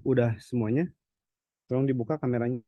Udah semuanya. Tolong dibuka kameranya.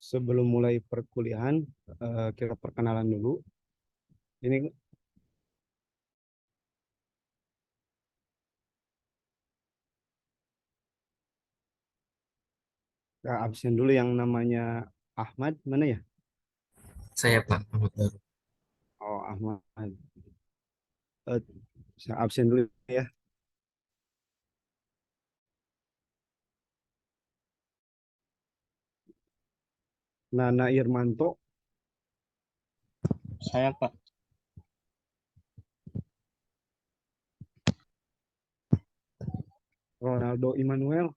Sebelum mulai perkuliahan, kita perkenalan dulu. Ini absen dulu yang namanya Ahmad. Mana ya? Saya Pak Ahmad Baru. Oh, Ahmad. Eh, saya absen dulu ya. Nana Irmanto, Saya Pak. Ronaldo Immanuel.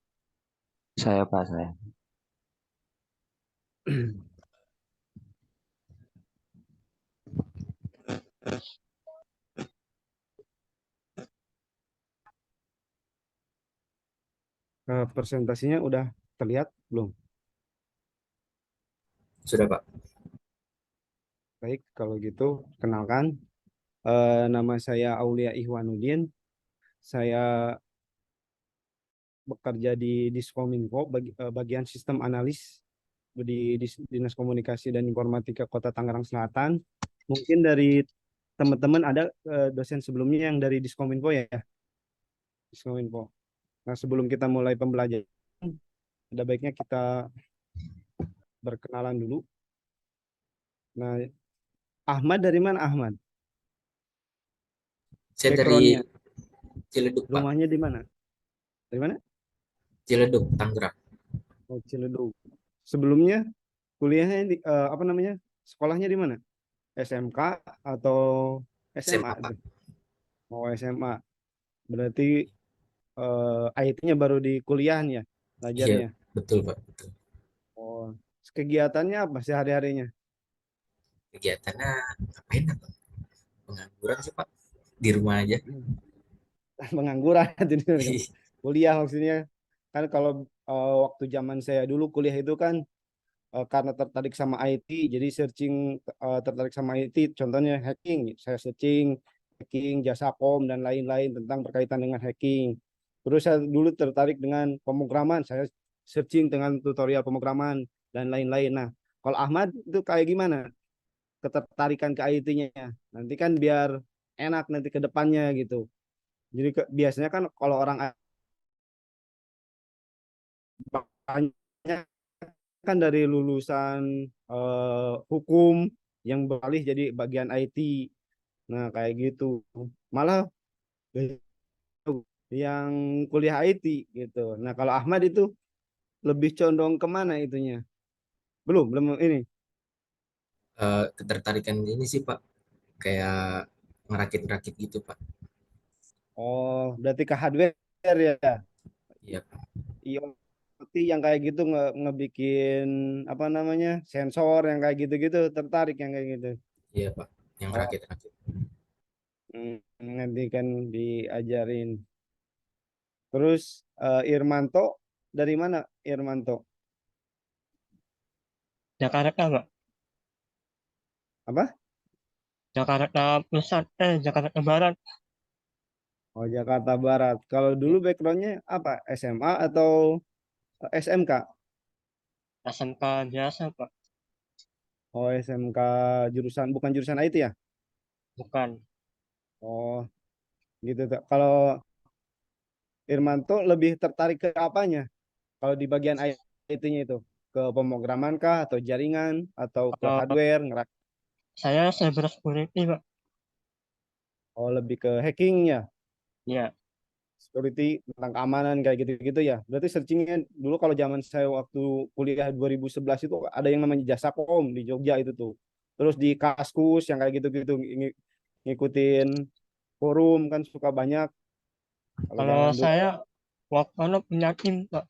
Saya Pak, saya. Presentasinya udah terlihat belum? Sudah Pak. Baik, kalau gitu kenalkan. Nama saya Aulia Ihwanuddin. Saya bekerja di Diskominfo, bagian sistem analis di Dinas Komunikasi dan Informatika Kota Tangerang Selatan. Mungkin dari teman-teman ada dosen sebelumnya yang dari Diskominfo ya, Diskominfo. Nah, sebelum kita mulai pembelajaran, ada baiknya kita berkenalan dulu. Nah, Ahmad dari mana Ahmad? Saya dari Backgroundnya, Ciledug Pak. rumahnya di mana? Dari mana? Ciledug, Tangerang. Oh, Ciledug. Sebelumnya kuliahnya di, apa namanya? Sekolahnya di mana? SMK atau SMA SMA Pak. itu? Oh, SMA. Berarti IT-nya baru di kuliahan ya, Iya, belajarnya. betul Pak. Betul. Oh, kegiatannya apa sehari-harinya? Kegiatannya ngapain Pak? Pengangguran sih Pak. Di rumah aja. Pengangguran jadi kuliah maksudnya. Kan kalau waktu zaman saya dulu kuliah itu kan karena tertarik sama IT, jadi searching tertarik sama IT, contohnya hacking. Saya searching hacking, Jasakom dan lain-lain tentang berkaitan dengan hacking. Terus saya dulu tertarik dengan pemrograman, saya searching dengan tutorial pemrograman dan lain-lain. Nah, kalau Ahmad itu kayak gimana? Ketertarikan ke IT-nya. Nanti kan biar enak nanti ke depannya gitu. Jadi biasanya kan kalau orang banyak kan dari lulusan hukum yang beralih jadi bagian IT. Nah, kayak gitu. Malah yang kuliah IT gitu. Nah, kalau Ahmad itu lebih condong kemana itunya? Belum, belum ini. Ketertarikan ini sih Pak. Kayak ngerakit-rakit gitu Pak. Oh, berarti ke hardware ya. Iya Pak. IoT yang kayak gitu ngebikin apa namanya sensor yang kayak gitu-gitu tertarik yang kayak gitu. Iya Pak. Yang Oh, rakit-rakit. nanti kan diajarin. Terus Irmanto dari mana Irmanto? Jakarta, Pak. Apa? Jakarta Pusat, Jakarta Barat. Oh, Jakarta Barat. Kalau dulu Ya, backgroundnya apa? SMA atau SMK? SMK biasa, Pak. Oh, SMK jurusan bukan jurusan IT ya? Bukan. Oh, gitu tuh. Kalau Irmanto lebih tertarik ke apanya? Kalau di bagian IT-nya itu, ke pemrograman kah atau jaringan atau ke Kalau hardware, saya cyber security, Pak. oh lebih ke hacking ya, Ya, security tentang keamanan kayak gitu-gitu ya. Berarti searchingnya dulu kalau zaman saya waktu kuliah 2011 itu ada yang namanya Jasakom di Jogja itu tuh. Terus di Kaskus yang kayak gitu-gitu ngikutin forum kan suka banyak kalau kalau zaman dulu. saya waktu itu punya tim, Pak.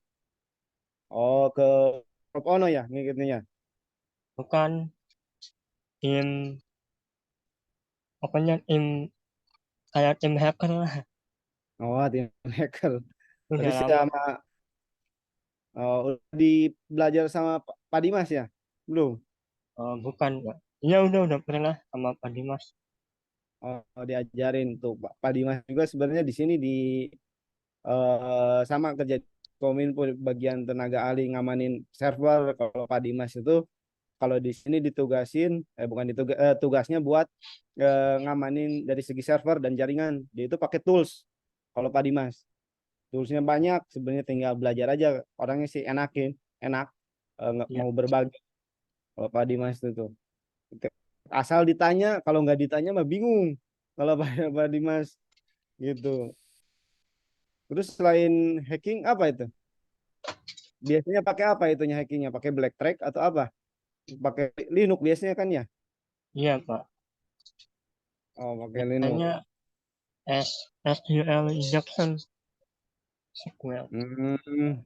Oh ke Top Ono ya ngikutinnya. Bukan tim, pokoknya tim kayak tim hacker lah. Oh tim hacker. Udah Berarti lama. sama udah di belajar sama Pak Dimas ya? Belum. Bukan, Pak. Iya, udah pernah sama Pak Dimas. Oh, diajarin tuh Pak Dimas juga sebenarnya di sini di sama kerja di Kominfo bagian tenaga ahli ngamanin server. Kalau Pak Dimas itu kalau di sini ditugasin bukan tugasnya buat ngamanin dari segi server dan jaringan. Dia itu pakai tools. Kalau Pak Dimas toolsnya banyak sebenarnya tinggal belajar aja. Orangnya sih enak nggak Iya, mau berbagi. Kalau Pak Dimas itu tuh asal ditanya kalau nggak ditanya mah bingung kalau Pak Dimas gitu. Terus selain hacking apa itu? Biasanya pakai apa itunya hackingnya? Pakai Black Track atau apa? Pakai Linux biasanya kan ya? iya, Pak. Oh, pakai Linux. Biasanya SQL injection SQL. Hmm,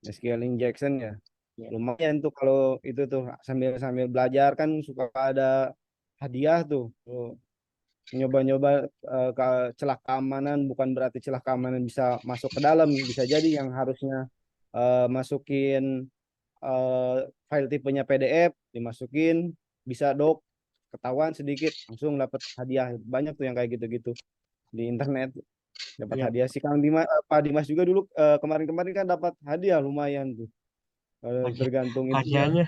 SQL injection ya. Ya, Lumayan tuh kalau itu tuh sambil sambil belajar kan suka ada hadiah tuh. Tuh, nyoba-nyoba ke celah keamanan bukan berarti celah keamanan bisa masuk ke dalam, bisa jadi yang harusnya masukin file tipenya PDF dimasukin bisa doc ketahuan sedikit langsung dapat hadiah banyak tuh yang kayak gitu-gitu di internet dapat iya. hadiah si Kang Dimas Pak Dimas juga dulu kemarin-kemarin kan dapat hadiah lumayan tuh. Hadi- Tergantung itunya. Hadiahnya,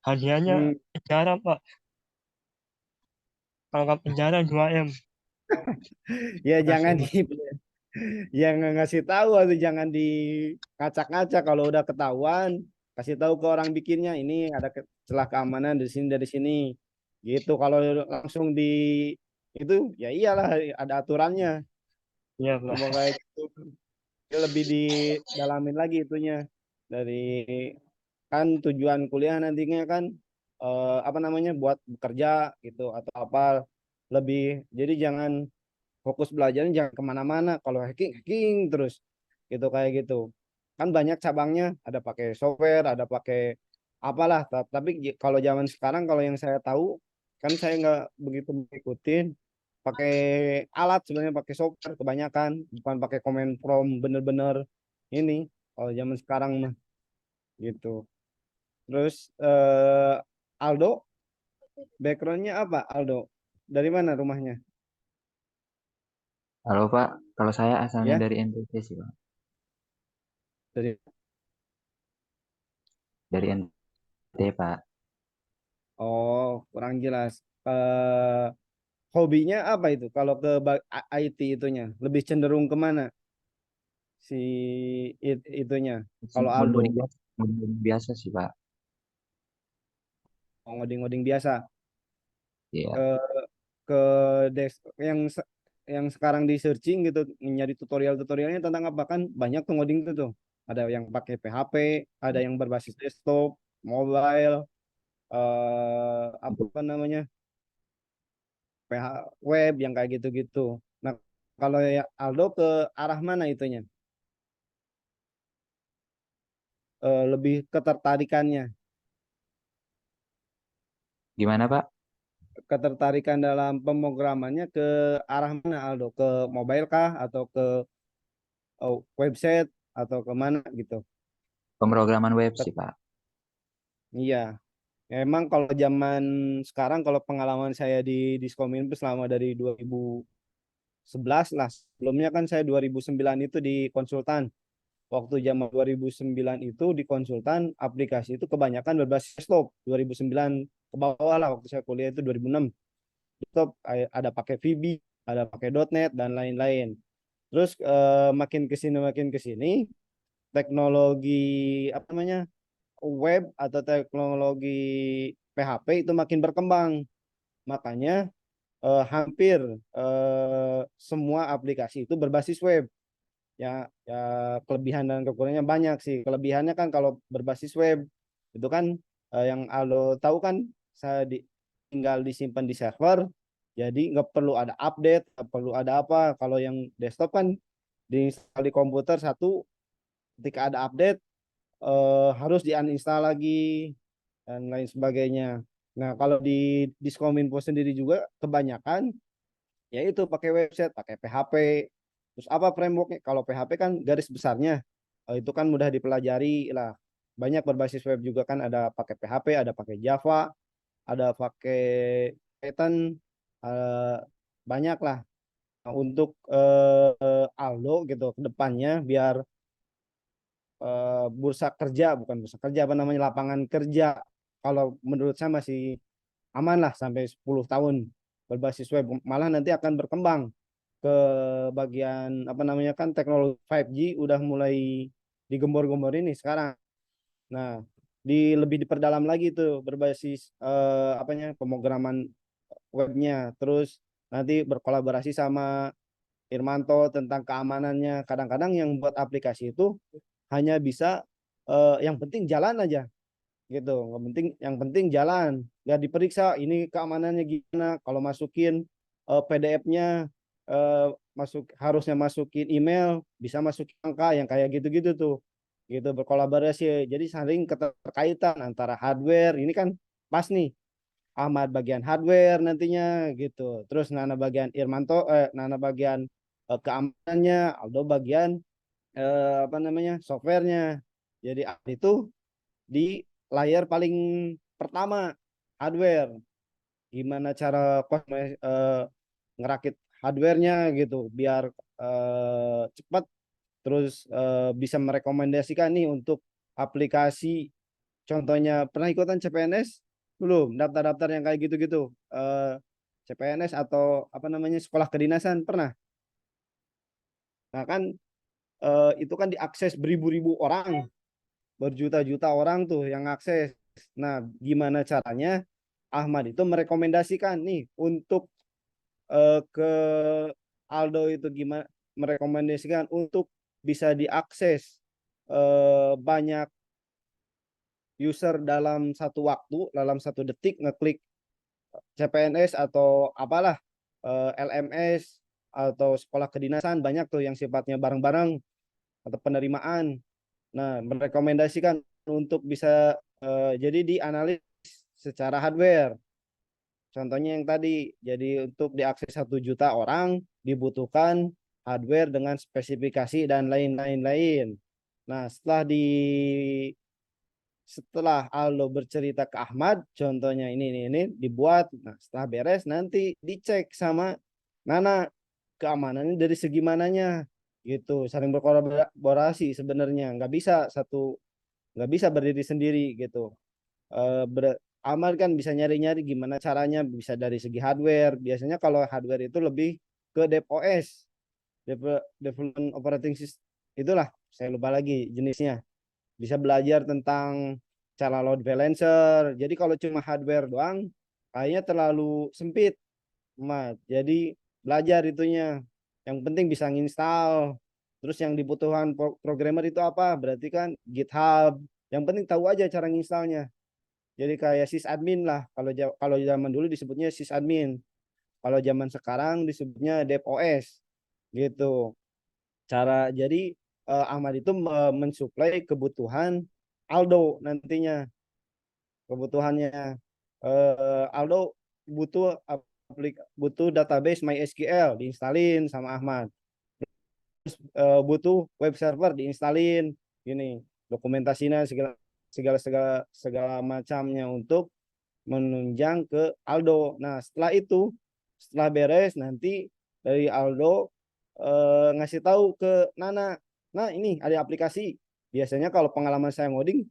hadiahnya Hmm, penjara, Pak. Kalau nggak penjara 2 M. ya Kasih jangan di Mas. yang ngasih tahu atau jangan di ngacak-ngacak kalau udah ketahuan kasih tahu ke orang bikinnya ini ada celah keamanan dari sini gitu kalau langsung di itu ya iyalah ada aturannya Iya, mau Pak. kayak gitu. Dia lebih didalamin lagi itunya dari kan tujuan kuliah nantinya kan apa namanya buat bekerja gitu atau apa lebih jadi jangan fokus belajarnya jangan kemana-mana kalau hacking hacking terus gitu kayak gitu kan banyak cabangnya ada pakai software ada pakai apalah tapi kalau zaman sekarang kalau yang saya tahu kan saya nggak begitu mengikutin pakai alat sebenarnya pakai software kebanyakan bukan pakai command prompt bener-bener ini kalau zaman sekarang mah gitu terus Aldo backgroundnya apa Aldo dari mana rumahnya Halo Pak, kalau saya asalnya ya dari NTT sih Pak. dari Dari NTT Pak. oh kurang jelas eh hobinya apa itu kalau ke IT itunya lebih cenderung kemana si itunya kalau Aldo Ngoding biasa, ngoding biasa sih Pak. oh, ngoding-ngoding biasa Iya, ke ke desk yang sekarang di searching gitu nyari tutorialnya tentang apa kan banyak tuh ngoding tuh ada yang pakai PHP ada yang berbasis desktop mobile untuk apa namanya PH web yang kayak gitu-gitu nah kalau ya Aldo ke arah mana itunya lebih ketertarikannya gimana Pak? ketertarikan dalam pemrogramannya ke arah mana Aldo ke mobile kah atau ke website atau kemana gitu Pemrograman web Ket- sih Pak. iya. Emang kalau zaman sekarang kalau pengalaman saya di Diskominfo selama dari 2011 lah. Sebelumnya kan saya 2009 itu di konsultan. Waktu zaman 2009 itu di konsultan aplikasi itu kebanyakan berbasis desktop. 2009 ke bawah lah waktu saya kuliah itu 2006. desktop ada pakai VB, ada pakai .NET dan lain-lain. Terus makin ke sini teknologi apa namanya web atau teknologi PHP itu makin berkembang. Makanya hampir semua aplikasi itu berbasis web. Ya kelebihan dan kekurangannya banyak sih. Kelebihannya kan kalau berbasis web itu kan yang Aldo tahu kan saya tinggal disimpan di server, jadi nggak perlu ada update, nggak perlu ada apa. Kalau yang desktop kan diinstal di komputer satu, ketika ada update harus di uninstall lagi dan lain sebagainya. Nah kalau di Diskominfo sendiri juga kebanyakan yaitu pakai website, pakai PHP. Terus apa frameworknya? Kalau PHP kan garis besarnya itu kan mudah dipelajari lah. Banyak berbasis web juga kan ada pakai PHP, ada pakai Java, ada pakai Python, eh, banyak lah. Nah, untuk Aldo gitu ke depannya biar bursa kerja, bukan bursa kerja, apa namanya, lapangan kerja. Kalau menurut saya masih aman lah sampai 10 tahun berbasis web. Malah nanti akan berkembang ke bagian apa namanya, kan teknologi 5G udah mulai digembor-gembor ini sekarang. Nah, lebih diperdalam lagi tuh berbasis apanya pemrograman webnya. Terus nanti berkolaborasi sama Irmanto tentang keamanannya. Kadang-kadang yang buat aplikasi itu hanya bisa yang penting jalan aja gitu. Yang penting jalan, nggak diperiksa ini keamanannya gimana. Kalau masukin PDF-nya harusnya masukin email, bisa masukin angka yang kayak gitu-gitu tuh. Gitu berkolaborasi. Jadi saling keterkaitan antara hardware. Ini kan pas nih Ahmad bagian hardware nantinya gitu. Terus Nana bagian keamanannya, Aldo bagian apa namanya softwarenya. Jadi itu di layar paling pertama hardware. Gimana cara ngerakit hardwarenya gitu biar cepat. Terus bisa merekomendasikan nih untuk aplikasi. Contohnya pernah ikutan CPNS belum? Daftar-daftar yang kayak gitu-gitu. CPNS atau apa namanya sekolah kedinasan pernah. Nah kan itu kan diakses beribu-ribu orang, berjuta-juta orang tuh yang akses. Nah, gimana caranya Ahmad itu merekomendasikan nih untuk ke Aldo itu gimana merekomendasikan untuk bisa diakses banyak user dalam satu waktu, dalam satu detik ngeklik CPNS atau apalah LMS atau sekolah kedinasan banyak tuh yang sifatnya bareng-bareng atau penerimaan. Nah, merekomendasikan untuk bisa jadi dianalisis secara hardware. Contohnya yang tadi, jadi untuk diakses 1 juta orang dibutuhkan hardware dengan spesifikasi dan lain-lain. Nah, setelah Aldo bercerita ke Ahmad, contohnya ini dibuat. Nah, setelah beres nanti dicek sama Nana keamanannya dari segi mananya gitu. Saling berkolaborasi sebenarnya. Nggak bisa berdiri sendiri gitu. Ahmad kan bisa nyari-nyari gimana caranya bisa dari segi hardware. Biasanya kalau hardware itu lebih ke DevOS, Development Operating System. Itulah, saya lupa lagi jenisnya. Bisa belajar tentang cara load balancer. Jadi kalau cuma hardware doang, kayaknya terlalu sempit. Jadi belajar itunya. Yang penting bisa nginstal. Terus yang dibutuhkan programmer itu apa? Berarti kan GitHub. Yang penting tahu aja cara nginstalnya. Jadi kayak sysadmin lah. Kalau zaman dulu disebutnya sysadmin. Kalau zaman sekarang disebutnya DevOS. Gitu. Jadi Ahmad itu mensuplai kebutuhan Aldo nantinya. Kebutuhannya Aldo butuh database MySQL diinstalin sama Ahmad. Butuh web server diinstalin gini, dokumentasinya segala macamnya untuk menunjang ke Aldo. Nah, setelah beres nanti dari Aldo ngasih tahu ke Nana. Nah, ini ada aplikasi. Biasanya kalau pengalaman saya ngoding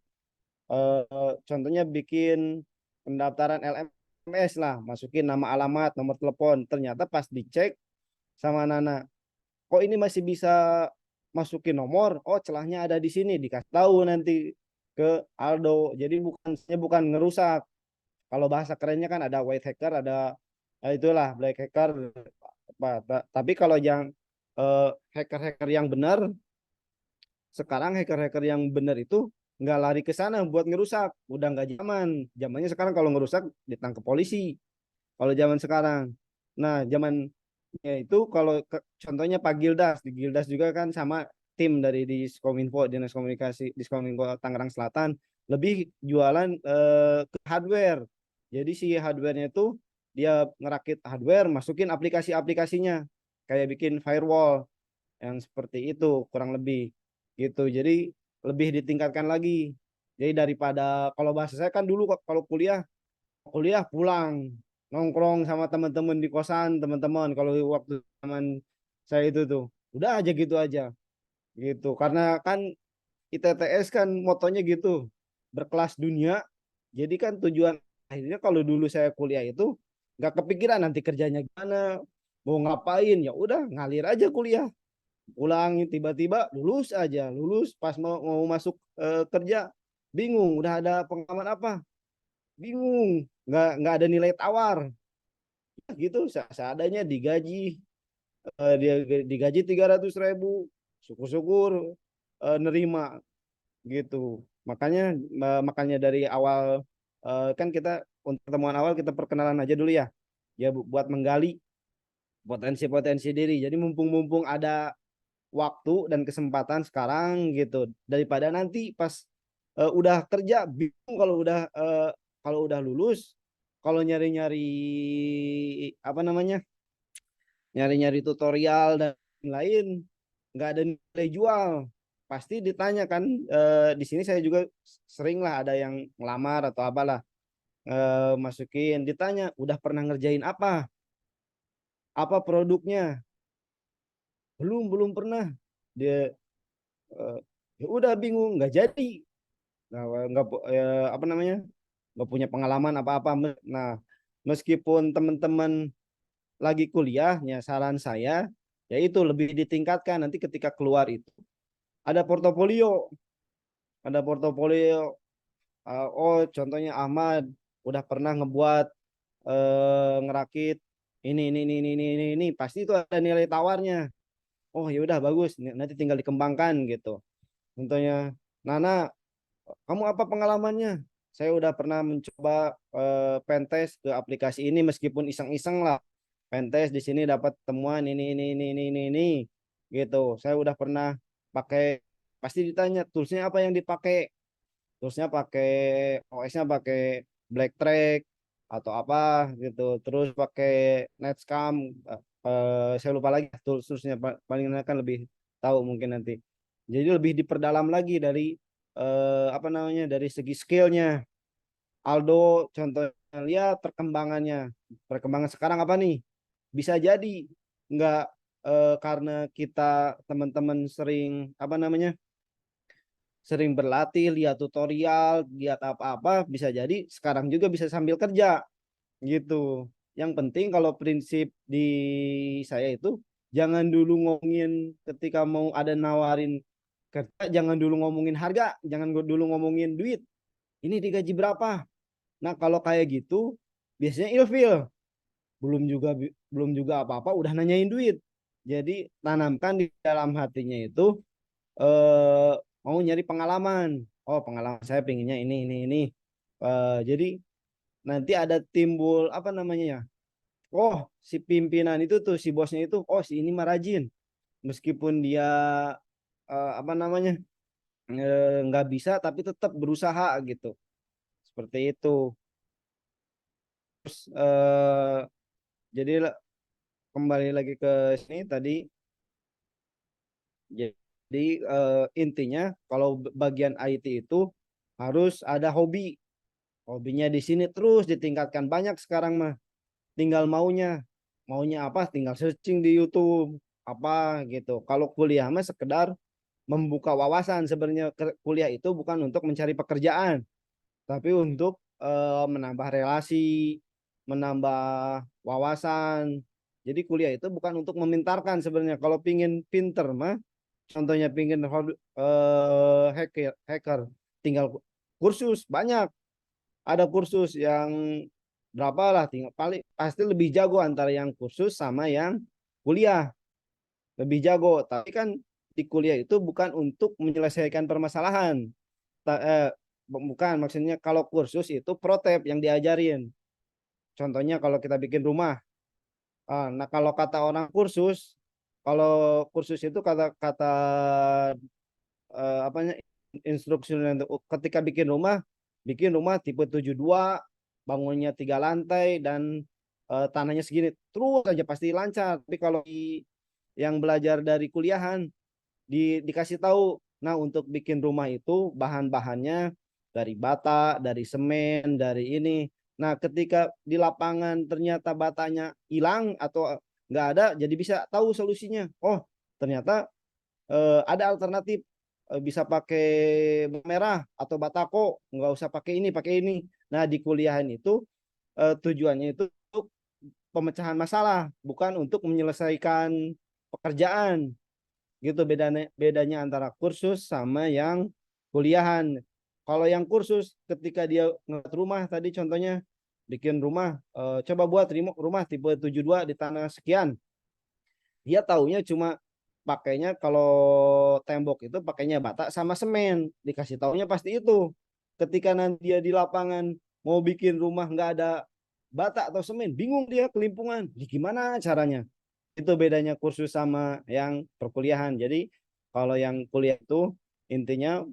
contohnya bikin pendaftaran LM SMS lah, masukin nama, alamat, nomor telepon. Ternyata pas dicek sama Nana, kok ini masih bisa masukin nomor? Oh, celahnya ada di sini, dikasih tahu nanti ke Aldo. Jadi bukan ngerusak. Kalau bahasa kerennya kan ada white hacker, ada itulah black hacker. Tapi kalau yang hacker-hacker yang benar, sekarang hacker-hacker yang benar itu nggak lari ke sana buat ngerusak. Udah nggak zaman. Zamannya sekarang kalau ngerusak ditangkap polisi. Kalau zaman sekarang. Nah, zaman itu kalau contohnya Pak Gildas, di Gildas juga kan sama tim dari Diskominfo, Dinas Komunikasi Diskominfo Tangerang Selatan, lebih jualan ke hardware. Jadi si hardwarenya itu dia ngerakit hardware, masukin aplikasi-aplikasinya, kayak bikin firewall yang seperti itu kurang lebih gitu. Jadi lebih ditingkatkan lagi. Jadi daripada kalau bahasa saya kan dulu kalau kuliah pulang nongkrong sama teman-teman di kosan teman-teman, kalau waktu zaman saya itu tuh udah aja gitu karena kan ITTS kan motonya gitu, berkelas dunia. Jadi kan tujuan akhirnya kalau dulu saya kuliah itu nggak kepikiran nanti kerjanya gimana, mau ngapain, ya udah ngalir aja kuliah, pulang tiba-tiba lulus pas mau masuk kerja bingung, udah ada pengalaman apa, bingung, nggak ada nilai tawar gitu, seadanya digaji, dia digaji 300.000, syukur-syukur nerima gitu. Makanya dari awal kan kita untuk pertemuan awal kita perkenalan aja dulu ya, ya buat menggali potensi-potensi diri. Jadi mumpung ada waktu dan kesempatan sekarang gitu, daripada nanti pas udah kerja bingung, kalau udah lulus, kalau nyari-nyari apa namanya, nyari-nyari tutorial dan lain, nggak ada nilai jual. Pasti ditanya kan, di sini saya juga sering lah ada yang ngelamar atau apalah, masukin, ditanya udah pernah ngerjain apa produknya, belum pernah. Dia ya udah bingung, nggak jadi, nggak apa namanya, nggak punya pengalaman apa-apa. Nah, meskipun teman-teman lagi kuliahnya, saran saya yaitu lebih ditingkatkan, nanti ketika keluar itu ada portofolio, ada portofolio. Oh, contohnya Ahmad udah pernah ngebuat, ngerakit ini, pasti itu ada nilai tawarnya. Oh ya udah bagus, nanti tinggal dikembangkan gitu. Contohnya Nana, kamu apa pengalamannya? Saya udah pernah mencoba pentest ke aplikasi ini, meskipun iseng-iseng lah. Pentest di sini dapat temuan ini gitu. Saya udah pernah pakai, pasti ditanya toolsnya apa yang dipakai. Toolsnya pakai, OS-nya pakai Blacktrack atau apa gitu. Terus pakai Netscam. Saya lupa lagi toolsnya, paling kan lebih tahu mungkin nanti. Jadi lebih diperdalam lagi dari apa namanya, dari segi skillnya. Aldo contohnya lihat perkembangan sekarang apa nih, bisa jadi nggak karena kita teman-teman sering apa namanya, sering berlatih, lihat tutorial, lihat apa-apa, bisa jadi sekarang juga bisa sambil kerja gitu. Yang penting kalau prinsip di saya itu, jangan dulu ngomongin ketika mau ada nawarin kerja, jangan dulu ngomongin harga, jangan dulu ngomongin duit, ini digaji berapa. Nah, kalau kayak gitu biasanya ilfil, belum juga apa-apa udah nanyain duit. Jadi tanamkan di dalam hatinya itu, eh, mau nyari pengalaman. Oh, pengalaman saya pengennya ini. Jadi nanti ada timbul apa namanya ya. Oh, si pimpinan itu tuh, si bosnya itu, oh si ini mah rajin. Meskipun dia apa namanya, nggak bisa tapi tetap berusaha gitu. Seperti itu. Terus jadi kembali lagi ke sini tadi. Jadi intinya kalau bagian IT itu harus ada hobi. Hobinya di sini terus ditingkatkan, banyak sekarang mah. Tinggal maunya apa, tinggal searching di YouTube apa gitu. Kalau kuliah mah sekedar membuka wawasan, sebenarnya kuliah itu bukan untuk mencari pekerjaan, tapi untuk menambah relasi, menambah wawasan. Jadi kuliah itu bukan untuk memintarkan sebenarnya. Kalau pingin pinter mah, contohnya pingin hacker, tinggal kursus banyak. Ada kursus yang berapa lah, tinggal paling pasti lebih jago antara yang kursus sama yang kuliah, lebih jago. Tapi kan di kuliah itu bukan untuk menyelesaikan permasalahan. Bukan, maksudnya kalau kursus itu protap yang diajarin. Contohnya kalau kita bikin rumah. Nah, kalau kata orang kursus, kalau kursus itu kata apanya, instruksi untuk ketika bikin rumah tipe 72, bangunnya 3 lantai dan tanahnya segini, terus aja pasti lancar. Tapi kalau yang belajar dari kuliahan dikasih tahu, nah untuk bikin rumah itu bahan-bahannya dari bata, dari semen, dari ini. Nah, ketika di lapangan ternyata batanya hilang atau nggak ada, jadi bisa tahu solusinya. Oh, ternyata ada alternatif, bisa pakai merah atau batako, nggak usah pakai ini. Nah, di kuliahan itu tujuannya itu untuk pemecahan masalah, bukan untuk menyelesaikan pekerjaan. Gitu bedanya antara kursus sama yang kuliahan. Kalau yang kursus ketika dia ngeliat rumah tadi contohnya bikin rumah, coba buat rumah tipe 72 di tanah sekian. Dia taunya cuma pakainya, kalau tembok itu pakainya bata sama semen, dikasih taunya pasti itu. Ketika nanti dia di lapangan mau bikin rumah nggak ada bata atau semen, bingung dia, kelimpungan. Gimana caranya? Itu bedanya kursus sama yang perkuliahan. Jadi kalau yang kuliah itu intinya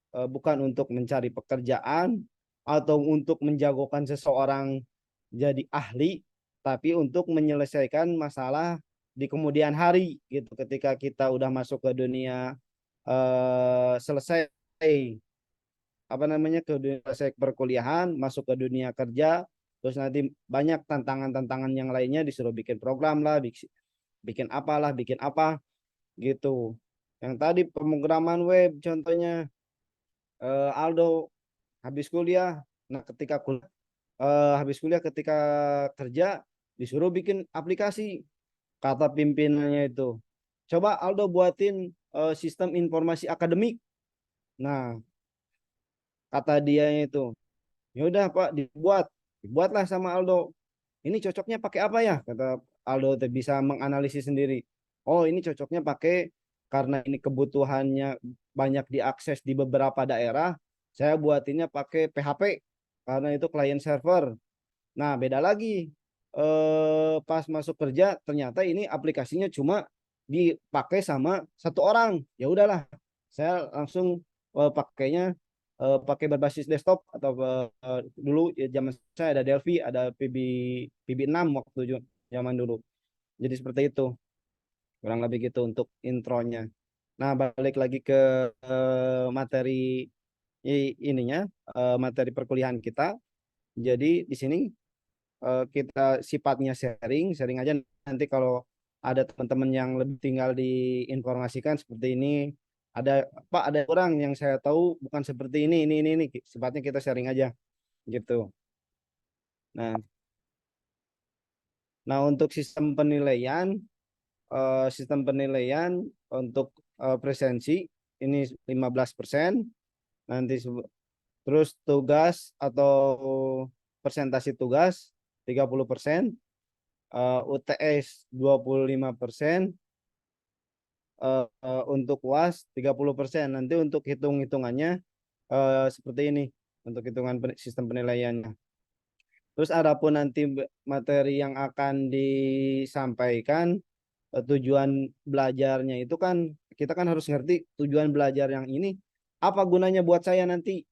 bukan untuk mencari pekerjaan atau untuk menjagokan seseorang jadi ahli, tapi untuk menyelesaikan masalah di kemudian hari gitu. Ketika kita udah masuk ke dunia, selesai apa namanya, ke dunia selesai perkuliahan, masuk ke dunia kerja, terus nanti banyak tantangan-tantangan yang lainnya, disuruh bikin program lah, bikin apalah, bikin apa gitu. Yang tadi pemrograman web contohnya, Aldo habis kuliah, nah ketika habis kuliah ketika kerja disuruh bikin aplikasi, kata pimpinannya itu, coba Aldo buatin sistem informasi akademik. Nah, kata dia itu, ya udah Pak, dibuatlah sama Aldo. Ini cocoknya pakai apa ya, kata Aldo tuh bisa menganalisis sendiri. Oh, ini cocoknya pakai, karena ini kebutuhannya banyak diakses di beberapa daerah, saya buatinnya pakai PHP karena itu client server. Nah, beda lagi, pas masuk kerja ternyata ini aplikasinya cuma dipakai sama satu orang. Ya udahlah, saya langsung pakainya pakai berbasis desktop atau dulu ya, zaman saya ada Delphi, ada PB6 waktu zaman dulu. Jadi seperti itu, kurang lebih gitu untuk intronya. Nah, balik lagi ke materi ininya, materi perkuliahan kita. Jadi di sini kita sifatnya sharing aja. Nanti kalau ada teman-teman yang lebih tinggal diinformasikan seperti ini, ada Pak, ada orang yang saya tahu bukan seperti ini, sifatnya kita sharing aja gitu. Nah, untuk sistem penilaian untuk presensi ini 15%, nanti terus tugas atau presentasi tugas 30%, UTS 25%, untuk UAS 30%. Nanti untuk hitung-hitungannya seperti ini untuk hitungan sistem penilaiannya. Terus adapun nanti materi yang akan disampaikan, tujuan belajarnya itu kan kita kan harus ngerti tujuan belajar yang ini apa gunanya buat saya nanti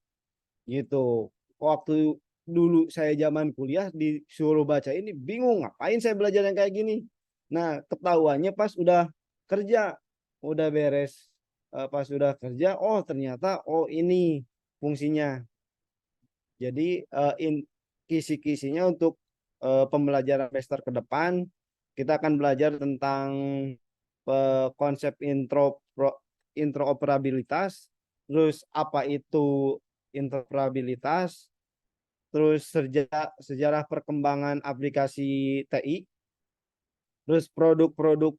gitu. Waktu dulu saya zaman kuliah disuruh baca ini bingung, ngapain saya belajar yang kayak gini. Nah, ketahuannya pas udah kerja, udah beres, pas udah kerja, oh ternyata oh ini fungsinya. Jadi kisi-kisinya untuk pembelajaran semester ke depan kita akan belajar tentang konsep interoperabilitas, terus apa itu interoperabilitas, terus sejarah perkembangan aplikasi TI, terus produk-produk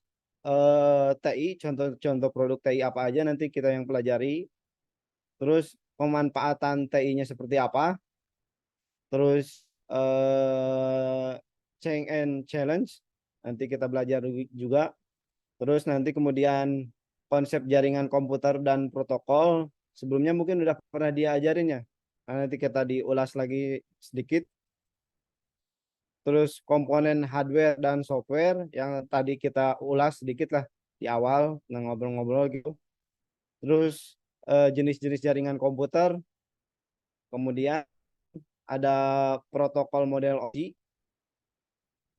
TI, contoh-contoh produk TI apa aja nanti kita yang pelajari, terus pemanfaatan TI-nya seperti apa, terus change and challenge nanti kita belajar juga, terus nanti kemudian konsep jaringan komputer dan protokol sebelumnya mungkin udah pernah diajarin ya. Nah, nanti kita diulas lagi sedikit. Terus komponen hardware dan software yang tadi kita ulas sedikit lah di awal, ngobrol-ngobrol gitu. Terus jenis-jenis jaringan komputer, kemudian ada protokol model OSI,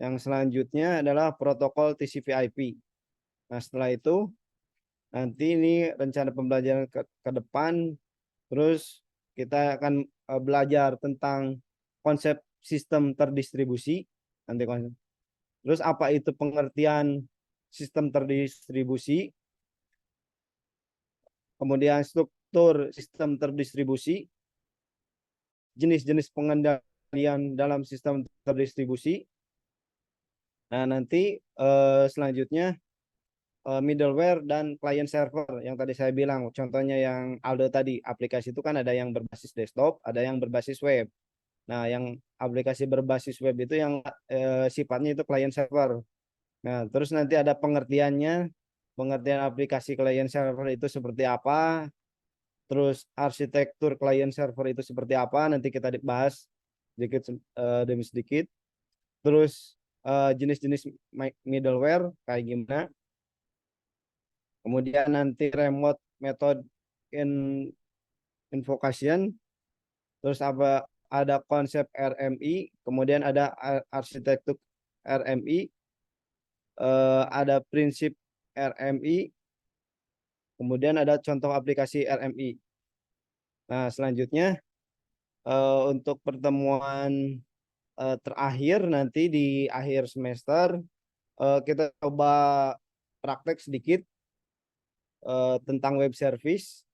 yang selanjutnya adalah protokol TCP/IP. Nah, setelah itu nanti ini rencana pembelajaran ke depan, terus kita akan belajar tentang konsep sistem terdistribusi nanti konsep. Terus apa itu pengertian sistem terdistribusi, kemudian struktur sistem terdistribusi, jenis-jenis pengendalian dalam sistem terdistribusi. Nah, nanti selanjutnya middleware dan client server yang tadi saya bilang. Contohnya yang Aldo tadi, aplikasi itu kan ada yang berbasis desktop, ada yang berbasis web. Nah, yang aplikasi berbasis web itu yang sifatnya itu client server. Nah, terus nanti ada pengertiannya, pengertian aplikasi client server itu seperti apa, terus arsitektur client server itu seperti apa, nanti kita bahas sedikit demi sedikit. Terus jenis-jenis middleware kayak gimana. Kemudian nanti remote method invocation, terus apa ada konsep RMI, kemudian ada arsitektur RMI, ada prinsip RMI, kemudian ada contoh aplikasi RMI. Nah, selanjutnya untuk pertemuan terakhir nanti di akhir semester kita coba praktek sedikit tentang web service.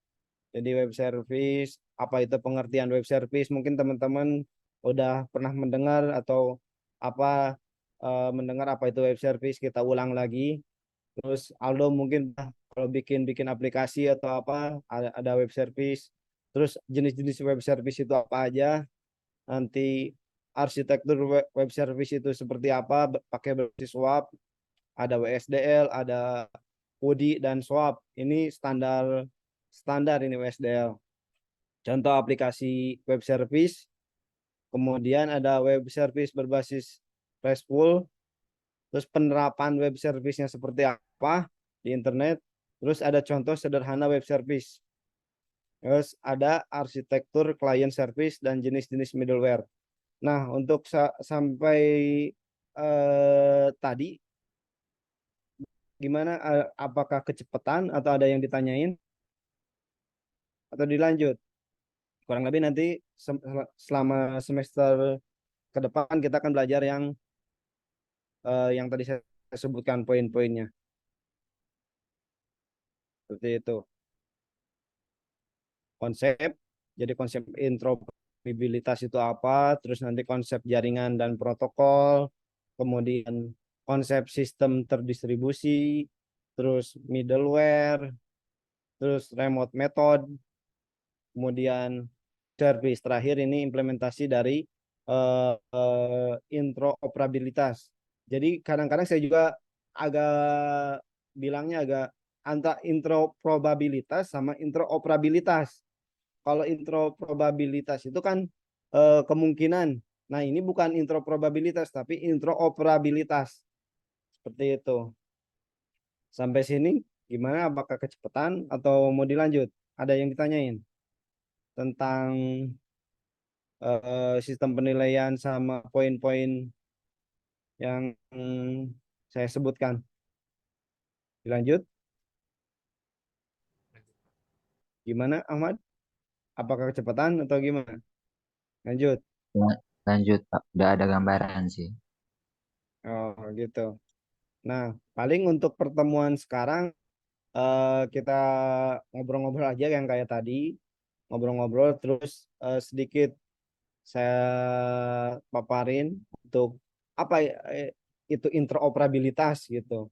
Jadi web service, apa itu pengertian web service? Mungkin teman-teman udah pernah mendengar atau apa mendengar apa itu web service, kita ulang lagi. Terus Aldo mungkin kalau bikin aplikasi atau apa ada web service. Terus jenis-jenis web service itu apa aja? Nanti arsitektur web service itu seperti apa? Pakai berbasis WAP, ada WSDL, ada UDI dan SWAP. Ini standar ini WSDL. Contoh aplikasi web service. Kemudian ada web service berbasis RESTful. Terus penerapan web service-nya seperti apa di internet. Terus ada contoh sederhana web service. Terus ada arsitektur client service dan jenis-jenis middleware. Nah, untuk sampai tadi gimana, apakah kecepatan atau ada yang ditanyain atau dilanjut? Kurang lebih nanti selama semester ke depan kita akan belajar yang tadi saya sebutkan poin-poinnya. Seperti itu. Konsep, jadi konsep interoperabilitas itu apa, terus nanti konsep jaringan dan protokol, kemudian konsep sistem terdistribusi, terus middleware, terus remote method, kemudian service. Terakhir ini implementasi dari interoperabilitas. Jadi kadang-kadang saya juga agak bilangnya agak antara interoperabilitas sama interoperabilitas. Kalau interoperabilitas itu kan kemungkinan. Nah, ini bukan interoperabilitas tapi interoperabilitas. Seperti itu. Sampai sini gimana? Apakah kecepatan atau mau dilanjut? Ada yang ditanyain tentang sistem penilaian sama poin-poin yang saya sebutkan. Dilanjut. Gimana Ahmad? Apakah kecepatan atau gimana? Lanjut. Lanjut, Pak. Udah ada gambaran sih. Oh gitu. Nah, paling untuk pertemuan sekarang kita ngobrol-ngobrol aja yang kayak tadi. Ngobrol-ngobrol terus sedikit saya paparin untuk apa ya, itu interoperabilitas gitu.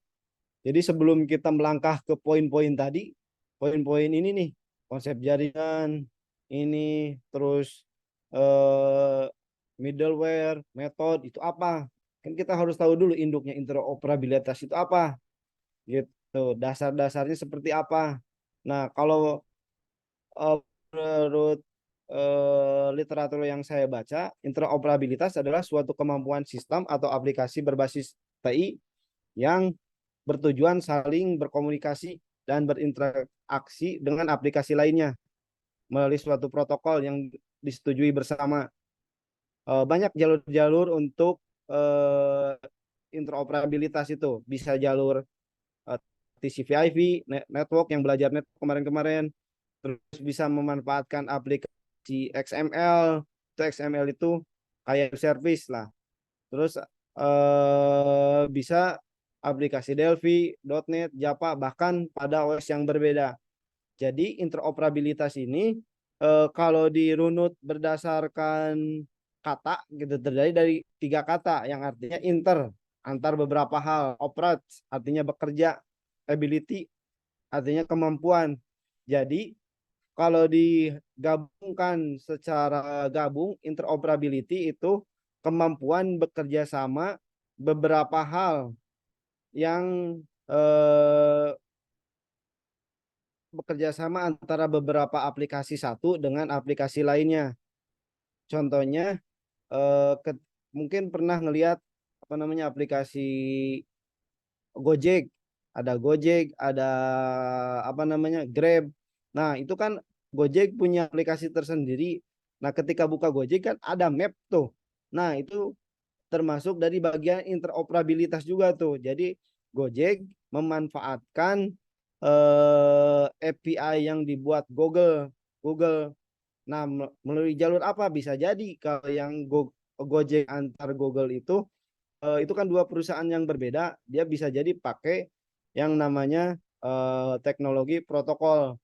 Jadi sebelum kita melangkah ke poin-poin tadi, poin-poin ini nih, konsep jaringan ini, terus eh, middleware, metode itu apa? Kan kita harus tahu dulu induknya interoperabilitas itu apa, gitu. Dasar-dasarnya seperti apa. Nah, kalau eh, menurut literatur yang saya baca, interoperabilitas adalah suatu kemampuan sistem atau aplikasi berbasis TI yang bertujuan saling berkomunikasi dan berinteraksi dengan aplikasi lainnya melalui suatu protokol yang disetujui bersama. Banyak jalur-jalur untuk eh, interoperabilitas itu. Bisa jalur TCP/IP, network yang belajar network kemarin-kemarin, terus bisa memanfaatkan aplikasi XML. Itu XML itu kayak service lah. Terus bisa aplikasi Delphi, .NET, Java, bahkan pada OS yang berbeda. Jadi interoperabilitas ini kalau dirunut berdasarkan kata gitu terdiri dari 3 kata yang artinya antar beberapa hal, operate artinya bekerja, ability artinya kemampuan. Jadi kalau digabungkan secara gabung, interoperability itu kemampuan bekerja sama beberapa hal yang eh, bekerja sama antara beberapa aplikasi satu dengan aplikasi lainnya. Contohnya, mungkin pernah ngelihat apa namanya aplikasi Gojek, ada apa namanya Grab. Nah, itu kan Gojek punya aplikasi tersendiri. Nah, ketika buka Gojek kan ada map tuh. Nah, itu termasuk dari bagian interoperabilitas juga tuh. Jadi Gojek memanfaatkan API yang dibuat Google. Nah, melalui jalur apa bisa jadi kalau yang Gojek antar Google itu kan dua perusahaan yang berbeda, dia bisa jadi pakai yang namanya teknologi protokol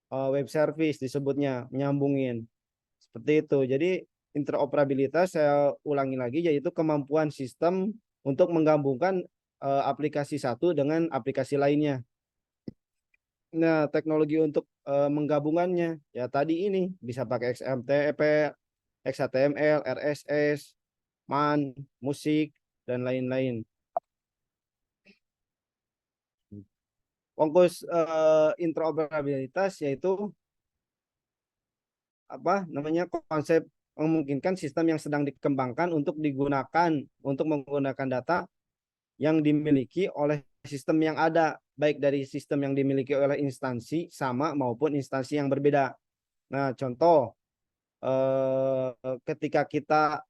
web service disebutnya, nyambungin. Seperti itu. Jadi interoperabilitas saya ulangi lagi yaitu kemampuan sistem untuk menggabungkan aplikasi satu dengan aplikasi lainnya. Nah, teknologi untuk menggabungannya ya tadi ini bisa pakai XMTP, XHTML, RSS, MAN, musik dan lain-lain. Fokus interoperabilitas yaitu apa namanya konsep memungkinkan sistem yang sedang dikembangkan untuk digunakan untuk menggunakan data yang dimiliki oleh sistem yang ada, baik dari sistem yang dimiliki oleh instansi sama maupun instansi yang berbeda. Nah, contoh ketika kita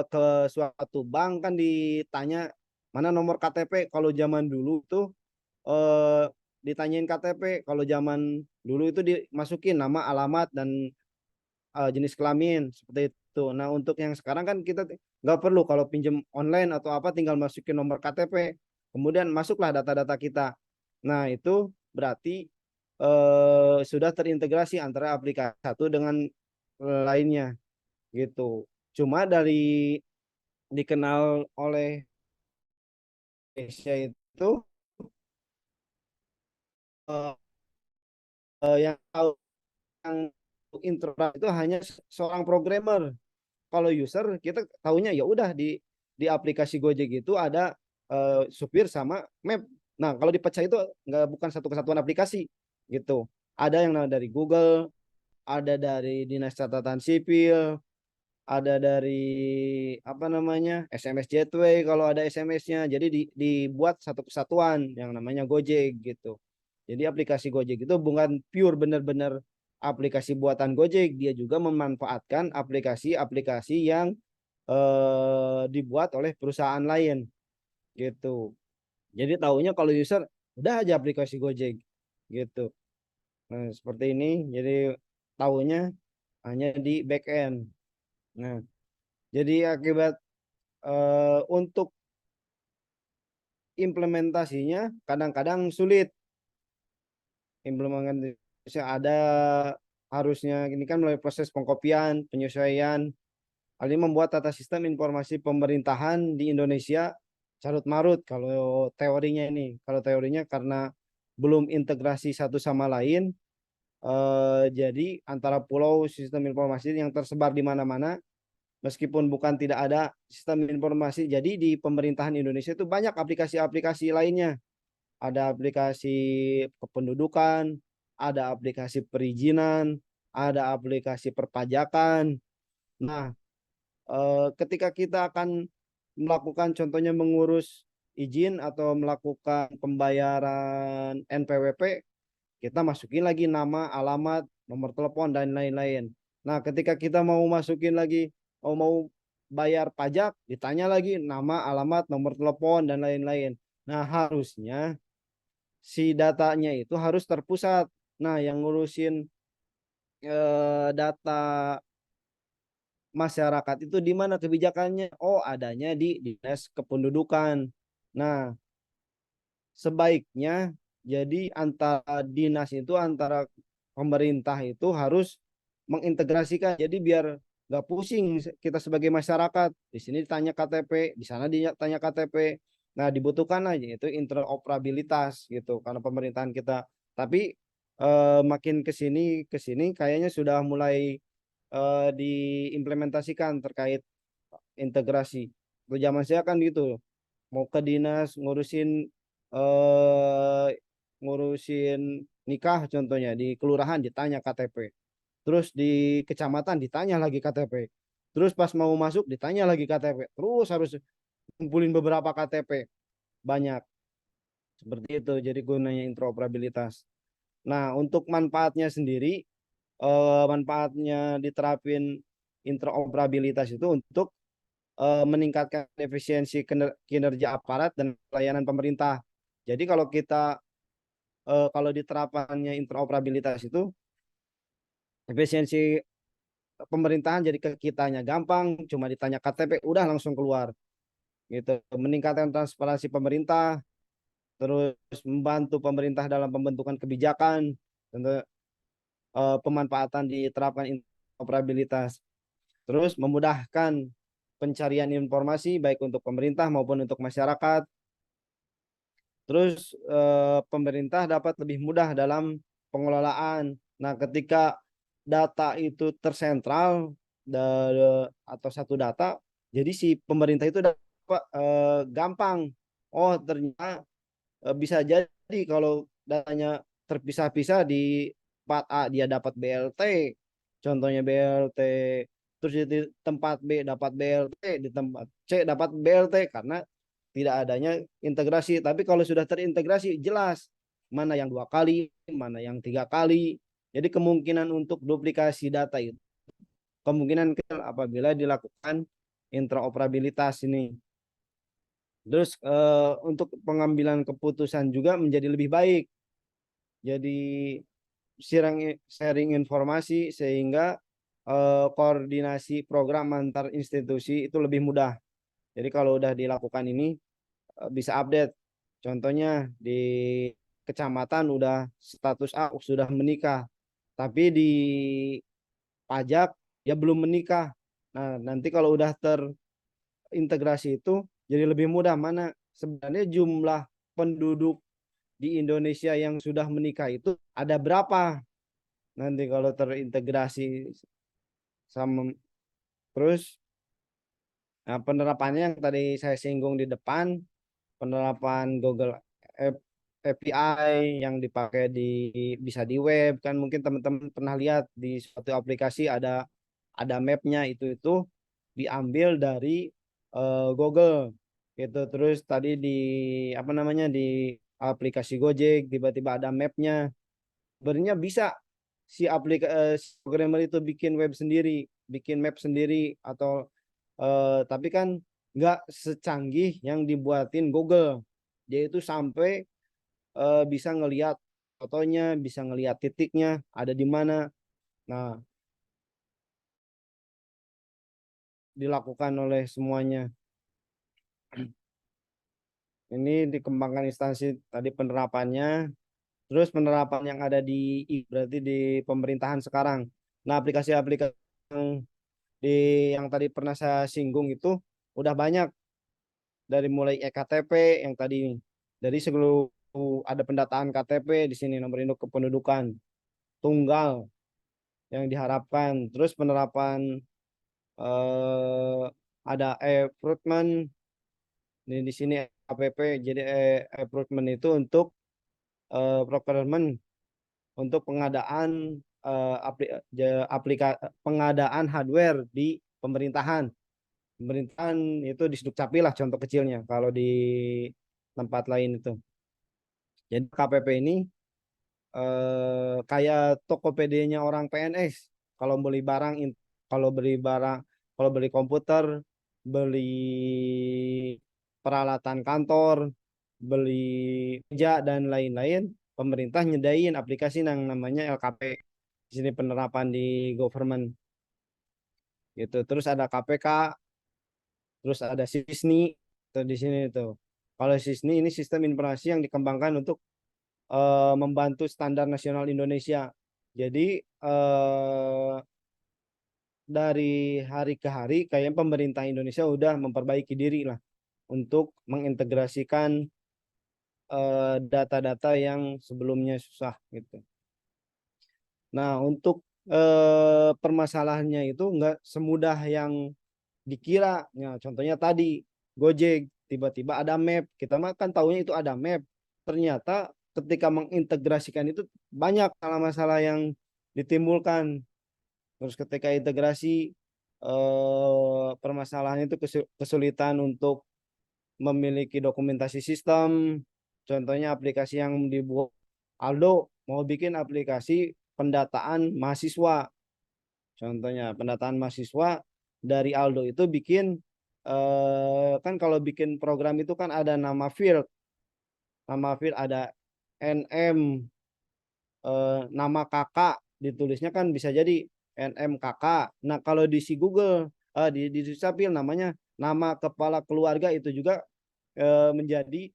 ke suatu bank kan ditanya mana nomor KTP. Kalau zaman dulu tuh eh, ditanyain KTP. Kalau zaman dulu itu dimasukin nama, alamat dan jenis kelamin seperti itu. Nah, untuk yang sekarang kan kita nggak perlu kalau pinjam online atau apa tinggal masukin nomor KTP. Kemudian masuklah data-data kita. Nah, itu berarti sudah terintegrasi antara aplikasi satu dengan lainnya gitu. Cuma dari dikenal oleh Indonesia itu eh, yang tahu yang intro itu hanya seorang programmer. Kalau user kita tahunya ya udah di aplikasi Gojek itu ada supir sama map. Nah, kalau dipecah itu nggak bukan satu kesatuan aplikasi gitu. Ada yang dari Google, ada dari Dinas Catatan Sipil, ada dari apa namanya SMS Gateway kalau ada SMS-nya. Jadi dibuat satu kesatuan yang namanya Gojek gitu. Jadi aplikasi Gojek itu bukan pure benar-benar aplikasi buatan Gojek, dia juga memanfaatkan aplikasi-aplikasi yang dibuat oleh perusahaan lain gitu. Jadi tahunya kalau user udah aja aplikasi Gojek gitu. Nah, seperti ini. Jadi tahunya hanya di back end. Nah, jadi akibat untuk implementasinya kadang-kadang sulit. Implementasi ada harusnya ini kan melalui proses pengkopian, penyesuaian. Hal ini membuat tata sistem informasi pemerintahan di Indonesia carut marut kalau teorinya ini. Kalau teorinya karena belum integrasi satu sama lain, jadi antara pulau sistem informasi yang tersebar di mana-mana, meskipun bukan tidak ada sistem informasi, jadi di pemerintahan Indonesia itu banyak aplikasi-aplikasi lainnya. Ada aplikasi kependudukan, ada aplikasi perizinan, ada aplikasi perpajakan. Nah, ketika kita akan melakukan contohnya mengurus izin atau melakukan pembayaran NPWP, kita masukin lagi nama, alamat, nomor telepon dan lain-lain. Nah, ketika kita mau masukin lagi mau bayar pajak, ditanya lagi nama, alamat, nomor telepon dan lain-lain. Nah, harusnya si datanya itu harus terpusat. Nah, yang ngurusin data masyarakat itu di mana kebijakannya? Oh, adanya di Dinas Kependudukan. Nah, sebaiknya jadi antara dinas itu antara pemerintah itu harus mengintegrasikan. Jadi biar nggak pusing kita sebagai masyarakat. Di sini ditanya KTP, di sana ditanya KTP. Nah, dibutuhkan aja itu interoperabilitas gitu karena pemerintahan kita. Tapi makin ke sini kayaknya sudah mulai diimplementasikan terkait integrasi. Waktu zaman saya kan gitu, mau ke dinas eh, ngurusin nikah contohnya di kelurahan ditanya KTP, terus di kecamatan ditanya lagi KTP, terus pas mau masuk ditanya lagi KTP, terus harus kumpulin beberapa KTP banyak seperti itu. Jadi gunanya interoperabilitas. Nah, untuk manfaatnya sendiri, manfaatnya diterapin interoperabilitas itu untuk meningkatkan efisiensi kinerja aparat dan pelayanan pemerintah. Jadi kalau kita kalau diterapkannya interoperabilitas itu efisiensi pemerintahan jadi ke kitanya gampang, cuma ditanya KTP udah langsung keluar gitu. Meningkatkan transparansi pemerintah, terus membantu pemerintah dalam pembentukan kebijakan, tentu pemanfaatan diterapkan interoperabilitas. Terus memudahkan pencarian informasi baik untuk pemerintah maupun untuk masyarakat. Terus pemerintah dapat lebih mudah dalam pengelolaan. Nah, ketika data itu tersentral atau satu data, jadi si pemerintah itu dapat gampang. Oh, ternyata bisa jadi kalau datanya terpisah-pisah di tempat A dia dapat BLT, contohnya BLT, terus di tempat B dapat BLT, di tempat C dapat BLT karena tidak adanya integrasi. Tapi kalau sudah terintegrasi jelas mana yang 2 kali, mana yang 3 kali. Jadi kemungkinan untuk duplikasi data itu kemungkinan kecil apabila dilakukan interoperabilitas ini. Terus untuk pengambilan keputusan juga menjadi lebih baik. Jadi sharing informasi sehingga koordinasi program antar institusi itu lebih mudah. Jadi kalau udah dilakukan ini bisa update. Contohnya di kecamatan udah status A sudah menikah, tapi di pajak ya belum menikah. Nah, nanti kalau udah terintegrasi itu jadi lebih mudah mana sebenarnya jumlah penduduk di Indonesia yang sudah menikah itu ada berapa. Nanti kalau terintegrasi sama terus penerapannya yang tadi saya singgung di depan, penerapan Google API yang dipakai bisa di web kan mungkin teman-teman pernah lihat di suatu aplikasi ada mapnya itu diambil dari Google gitu. Terus tadi di apa namanya di aplikasi Gojek tiba-tiba ada mapnya. Sebenarnya bisa si programmer itu bikin web sendiri, bikin map sendiri atau tapi kan nggak secanggih yang dibuatin Google. Dia itu sampai bisa ngelihat fotonya, bisa ngelihat titiknya ada di mana. Nah, dilakukan oleh semuanya. Ini dikembangkan instansi tadi penerapannya Terus penerapan yang ada berarti di pemerintahan sekarang. Nah, aplikasi-aplikasi yang di yang tadi pernah saya singgung itu udah banyak, dari mulai ektp yang tadi, dari sebelum ada pendataan KTP di sini, nomor induk kependudukan tunggal yang diharapkan. Terus penerapan ada recruitment di sini APP. Jadi recruitment itu untuk procurement, untuk pengadaan pengadaan hardware di pemerintahan. Pemerintahan itu di Sdukcapil lah contoh kecilnya kalau di tempat lain itu. Jadi KPP ini kayak Tokopedia-nya orang PNS. Kalau beli barang, kalau beli barang, kalau beli komputer, beli peralatan kantor, beli meja dan lain-lain, pemerintah nyedain aplikasi yang namanya LKP. Di sini penerapan di government gitu. Terus ada KPK, terus ada SISNI tuh di sini tuh. Kalau SISNI ini sistem informasi yang dikembangkan untuk membantu standar nasional Indonesia. Jadi dari hari ke hari kayak pemerintah Indonesia udah memperbaiki diri lah untuk mengintegrasikan data-data yang sebelumnya susah gitu. Nah, untuk permasalahannya itu nggak semudah yang dikira. Ya, contohnya tadi Gojek tiba-tiba ada map, kita mah kan taunya itu ada map. Ternyata ketika mengintegrasikan itu banyak masalah-masalah yang ditimbulkan. Terus ketika integrasi permasalahan itu kesulitan untuk memiliki dokumentasi sistem. Contohnya aplikasi yang dibuat Aldo mau bikin aplikasi pendataan mahasiswa. Contohnya pendataan mahasiswa dari Aldo itu bikin kan kalau bikin program itu kan ada nama field ada NM, nama kakak ditulisnya kan bisa jadi NM kakak. Nah kalau di si Google di Dukcapil namanya nama kepala keluarga, itu juga menjadi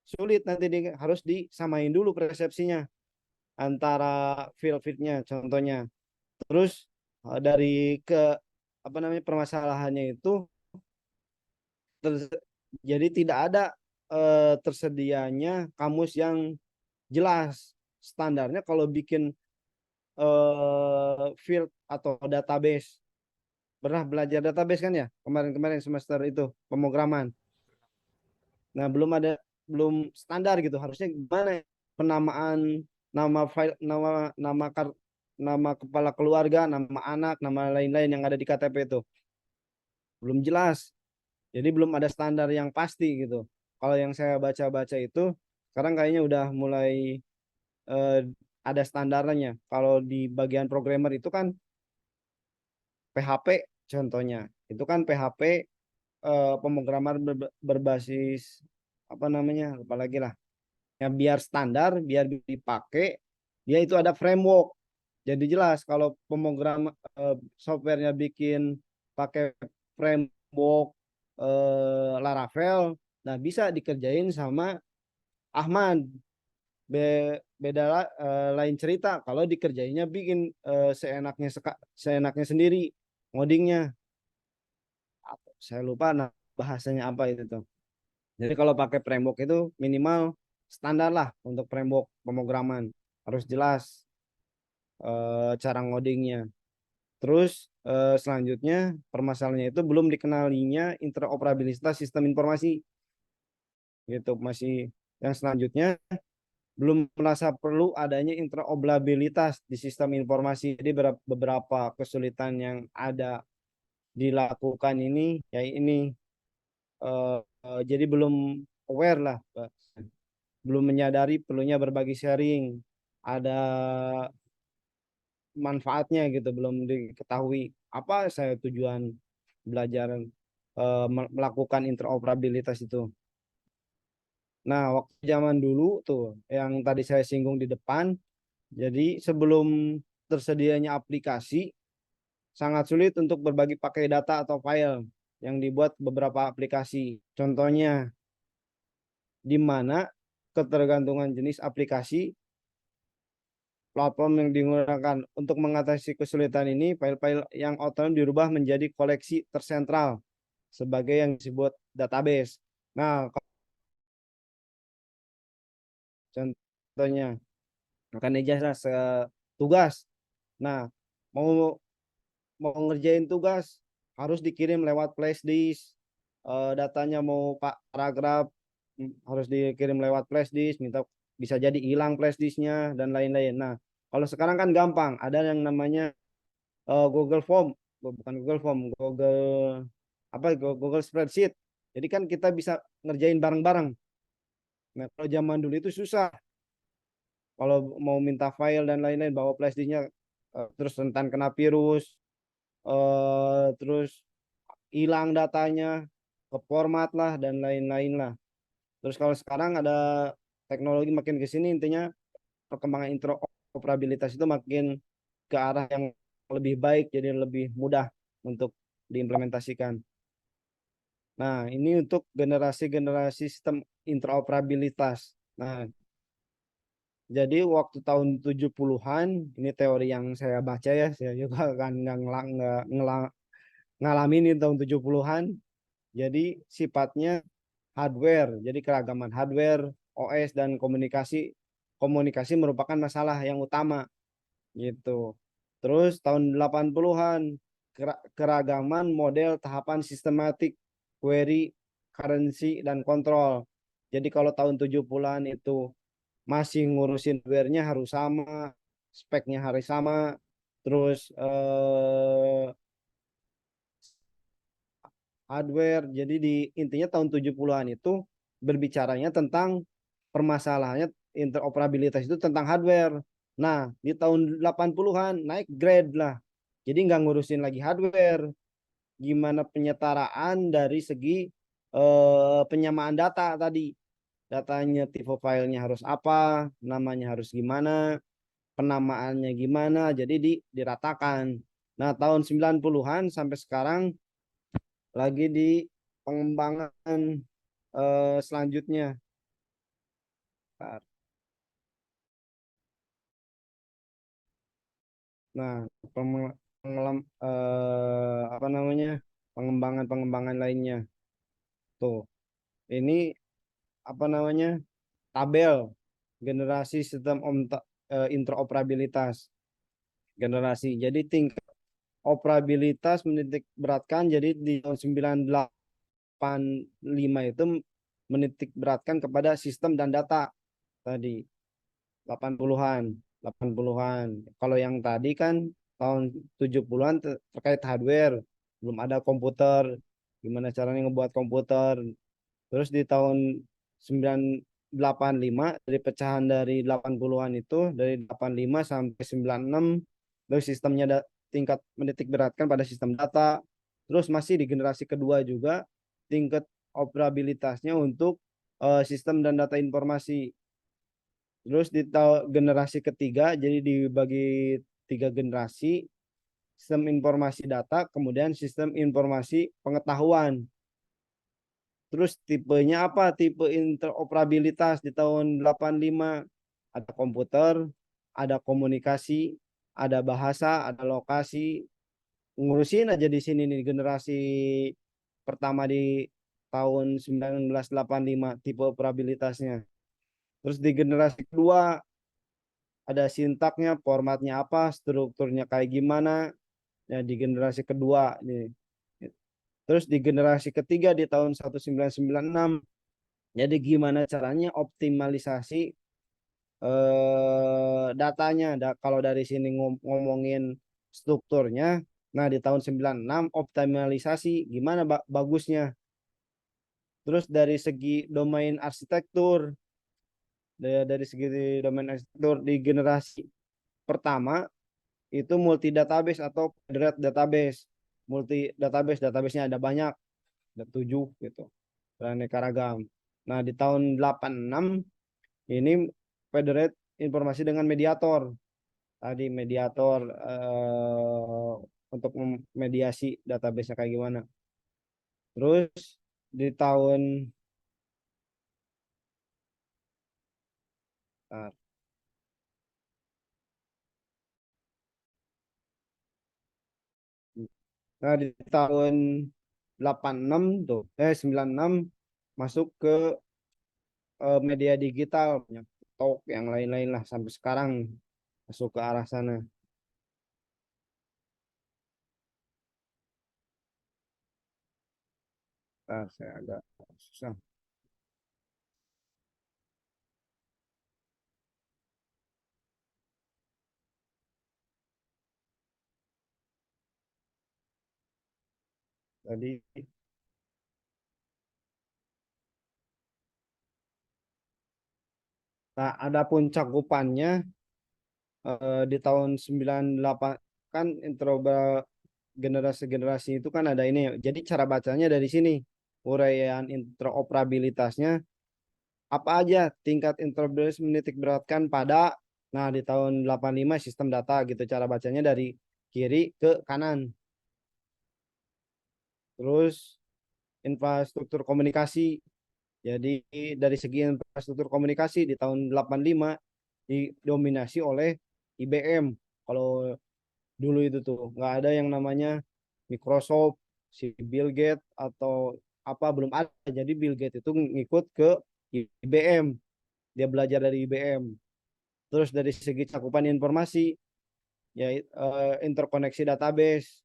sulit, nanti harus disamain dulu persepsinya antara field-fieldnya contohnya. Terus dari apa namanya permasalahannya itu jadi tidak ada tersedianya kamus yang jelas. Standarnya kalau bikin field atau database, pernah belajar database kan ya kemarin-kemarin semester itu pemrograman. Nah belum standar gitu, harusnya gimana penamaan nama file, nama kepala keluarga, nama anak, nama lain-lain yang ada di KTP itu belum jelas. Jadi belum ada standar yang pasti gitu. Kalau yang saya baca-baca itu sekarang kayaknya udah mulai eh, ada standarnya. Kalau di bagian programmer itu kan PHP contohnya. Itu kan PHP pemrograman berbasis apa namanya? Lupa lagi lah. Ya biar standar, biar dipakai, dia itu ada framework. Jadi jelas kalau pemrogram softwarenya bikin pakai framework Laravel, nah bisa dikerjain sama Ahmad. Beda lain cerita kalau dikerjainnya bikin seenaknya sendiri ngodingnya. Saya lupa nah bahasanya apa itu tuh. Jadi kalau pakai framework itu minimal standar lah untuk framework pemrograman, harus jelas cara ngodingnya. Terus selanjutnya permasalahannya itu belum dikenalinya interoperabilitas sistem informasi gitu. Masih yang selanjutnya belum merasa perlu adanya interoperabilitas di sistem informasi. Jadi beberapa kesulitan yang ada dilakukan ini ya ini jadi belum aware lah, belum menyadari perlunya berbagi sharing, ada manfaatnya gitu, belum diketahui apa saya tujuan belajar melakukan interoperabilitas itu. Nah, waktu zaman dulu tuh yang tadi saya singgung di depan, jadi sebelum tersedianya aplikasi sangat sulit untuk berbagi pakai data atau file yang dibuat beberapa aplikasi. Contohnya di mana ketergantungan jenis aplikasi platform yang digunakan untuk mengatasi kesulitan ini, file-file yang otonom dirubah menjadi koleksi tersentral sebagai yang disebut database. Nah, contohnya akan ijazah tugas. Nah, mau mau ngerjain tugas harus dikirim lewat flash disk. Datanya mau pak paragraf harus dikirim lewat flash disk, minta bisa jadi hilang flash disknya dan lain-lain. Nah, kalau sekarang kan gampang, ada yang namanya Google Form, bukan Google Form, Google Spreadsheet. Jadi kan kita bisa ngerjain bareng-bareng. Nah, kalau zaman dulu itu susah. Kalau mau minta file dan lain-lain, bawa flash disknya, terus rentan kena virus, terus hilang datanya, ke format lah dan lain-lain lah. Terus kalau sekarang ada teknologi makin ke sini, intinya perkembangan interoperabilitas itu makin ke arah yang lebih baik, jadi lebih mudah untuk diimplementasikan. Nah, ini untuk generasi-generasi sistem interoperabilitas. Nah, jadi waktu tahun 70-an, ini teori yang saya baca ya, saya juga kan ngalamin di tahun 70-an. Jadi sifatnya hardware, jadi keragaman hardware, OS dan komunikasi. Komunikasi merupakan masalah yang utama gitu. Terus tahun 80-an keragaman model tahapan sistematik, query, currency dan kontrol. Jadi kalau tahun 70-an itu masih ngurusin hardware-nya harus sama, speknya harus sama, terus hardware. Jadi di intinya tahun 70-an itu berbicaranya tentang permasalahannya interoperabilitas itu tentang hardware. Nah, di tahun 80-an naik grade lah. Jadi nggak ngurusin lagi hardware. Gimana penyetaraan dari segi penyamaan data tadi. Datanya tipe filenya harus apa, namanya harus gimana, penamaannya gimana, jadi diratakan. Nah, tahun 90-an sampai sekarang lagi di pengembangan selanjutnya. Nah, apa namanya, pengembangan lainnya. Tuh, ini apa namanya, tabel generasi sistem interoperabilitas generasi. Jadi tingkat operabilitas menitik beratkan, jadi di tahun 1985 itu menitik beratkan kepada sistem dan data tadi 80-an 80-an. Kalau yang tadi kan tahun 70-an terkait hardware, belum ada komputer, gimana caranya ngebuat komputer. Terus di tahun 1985 dari pecahan dari 80-an itu dari 85 sampai 96, terus sistemnya tingkat menitik beratkan pada sistem data. Terus masih di generasi kedua juga tingkat operabilitasnya untuk sistem dan data informasi. Terus di generasi ketiga jadi dibagi 3 generasi, sistem informasi data, kemudian sistem informasi pengetahuan. Terus tipenya apa? Tipe interoperabilitas di tahun 85 ada komputer, ada komunikasi, ada bahasa, ada lokasi. Ngurusin aja di sini nih generasi pertama di tahun 1985 tipe operabilitasnya. Terus di generasi kedua ada sintaknya, formatnya apa, strukturnya kayak gimana. Ya di generasi kedua nih. Terus di generasi ketiga di tahun 1996, jadi gimana caranya optimalisasi datanya. Kalau dari sini ngomongin strukturnya, nah di tahun 96 optimalisasi gimana bagusnya. Terus dari segi domain arsitektur, dari segi domain arsitektur di generasi pertama itu multi database atau federated database. Multi database-nya ada banyak, ada 7 gitu. Beraneka ragam. Nah, di tahun 86 ini federate informasi dengan mediator. Tadi mediator untuk mediasi database-nya kayak gimana. Terus di tahun Nah, di tahun 86 tuh, 96 masuk ke media digital, banyak TikTok, yang lain-lain lah sampai sekarang masuk ke arah sana. Nah, saya agak susah. Tadi, nah, adapun cakupannya di tahun 98 kan generasi-generasi itu kan ada ini ya. Jadi cara bacanya dari sini. Uraian interoperabilitasnya apa aja tingkat interoperabilitas menitik beratkan pada, nah di tahun 85 sistem data gitu, cara bacanya dari kiri ke kanan. Terus infrastruktur komunikasi. Jadi dari segi infrastruktur komunikasi di tahun 85 didominasi oleh IBM. Kalau dulu itu tuh nggak ada yang namanya Microsoft, si Bill Gates atau apa, belum ada. Jadi Bill Gates itu ngikut ke IBM, dia belajar dari IBM. Terus dari segi cakupan informasi, ya interkoneksi database.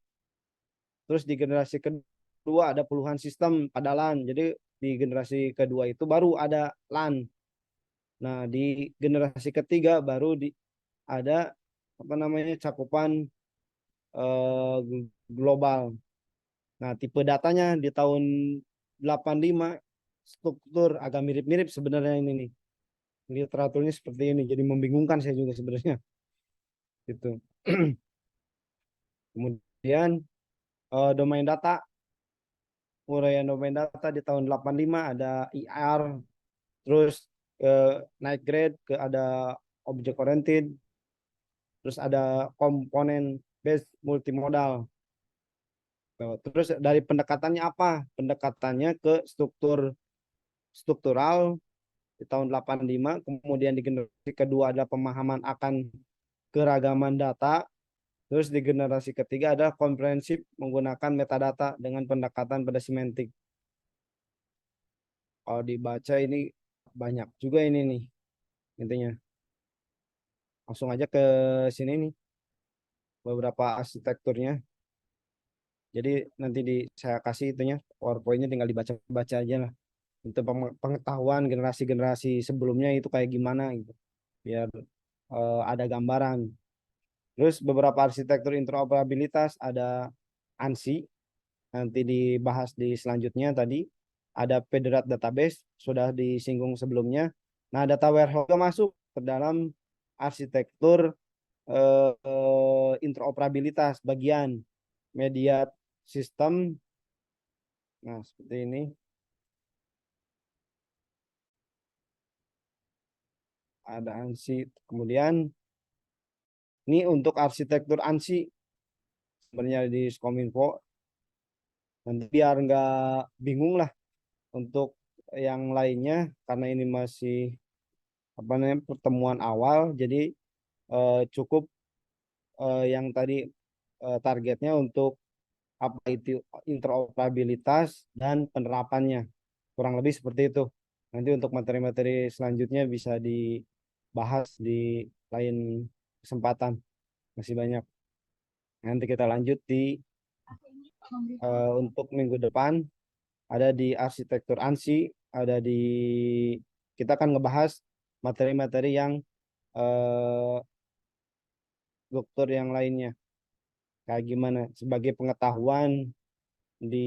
Terus di generasi kedua ada puluhan sistem pada LAN. Jadi di generasi kedua itu baru ada LAN. Nah, di generasi ketiga baru ada apa namanya cakupan eh, global. Nah, tipe datanya di tahun 85 struktur agak mirip-mirip sebenarnya ini nih. Literaturnya seperti ini, jadi membingungkan saya juga sebenarnya. Gitu. Kemudian domain data, uraian domain data di tahun 85 ada IR, terus naik grade ke ada object oriented, terus ada komponen based multimodal. Terus dari pendekatannya apa? Pendekatannya ke struktural di tahun 85, kemudian di generasi kedua ada pemahaman akan keragaman data, terus di generasi ketiga ada komprehensif menggunakan metadata dengan pendekatan pada semantik. Kalau dibaca ini banyak juga ini nih intinya. Langsung aja ke sini nih beberapa arsitekturnya. Jadi nanti saya kasih itunya PowerPoint-nya, tinggal dibaca-baca aja lah. Untuk pengetahuan generasi-generasi sebelumnya itu kayak gimana gitu. Biar ada gambaran. Terus beberapa arsitektur interoperabilitas ada ANSI, nanti dibahas di selanjutnya tadi. Ada Federate Database, sudah disinggung sebelumnya. Nah, data warehouse juga masuk ke dalam arsitektur interoperabilitas bagian media sistem. Nah, seperti ini. Ada ANSI. Kemudian ini untuk arsitektur ANSI sebenarnya di Skominfo. Nanti biar nggak bingung lah untuk yang lainnya, karena ini masih apa namanya pertemuan awal, jadi cukup yang tadi targetnya untuk apa itu interoperabilitas dan penerapannya, kurang lebih seperti itu. Nanti untuk materi-materi selanjutnya bisa dibahas di lain kesempatan, masih banyak. Nanti kita lanjut di untuk minggu depan ada di arsitektur ANSI, ada di kita akan ngebahas materi-materi yang eh, dokter yang lainnya kayak gimana sebagai pengetahuan di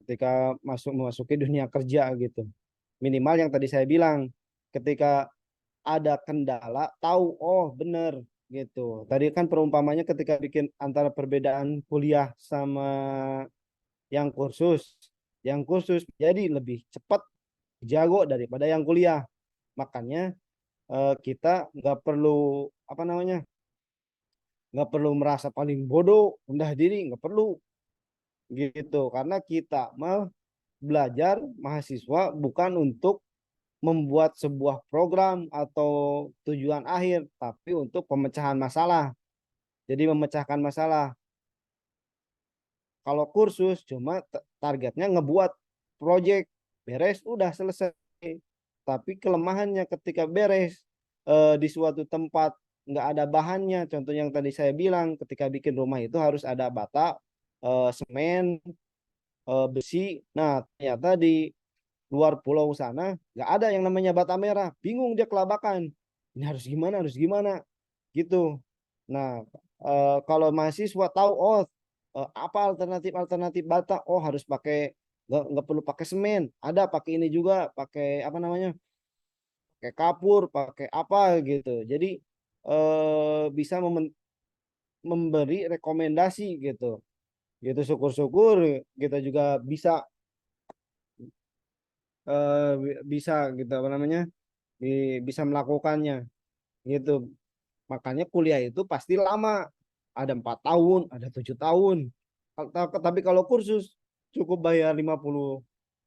ketika memasuki dunia kerja gitu. Minimal yang tadi saya bilang, ketika ada kendala tahu, oh bener gitu. Tadi kan perumpamannya ketika bikin antara perbedaan kuliah sama yang kursus. Yang kursus jadi lebih cepat jago daripada yang kuliah. Makanya kita nggak perlu apa namanya, nggak perlu merasa paling bodoh, rendah diri, nggak perlu gitu. Karena kita mah belajar mahasiswa bukan untuk membuat sebuah program atau tujuan akhir, tapi untuk pemecahan masalah. Jadi memecahkan masalah. Kalau kursus cuma targetnya ngebuat project beres udah selesai. Tapi kelemahannya ketika beres di suatu tempat nggak ada bahannya. Contoh yang tadi saya bilang, ketika bikin rumah itu harus ada bata, semen, besi. Nah, ternyata di luar pulau sana nggak ada yang namanya bata merah. Bingung dia kelabakan. Ini harus gimana gitu. Nah, kalau mahasiswa tahu, oh apa alternatif bata, oh harus pakai, nggak perlu pakai semen, ada pakai ini juga, pakai apa namanya, pakai kapur, pakai apa gitu. Jadi bisa memberi rekomendasi gitu. Gitu, syukur-syukur kita juga bisa bisa gitu apa namanya, bisa melakukannya gitu. Makanya kuliah itu pasti lama, ada 4 tahun, ada 7 tahun. Tapi kalau kursus cukup bayar 50,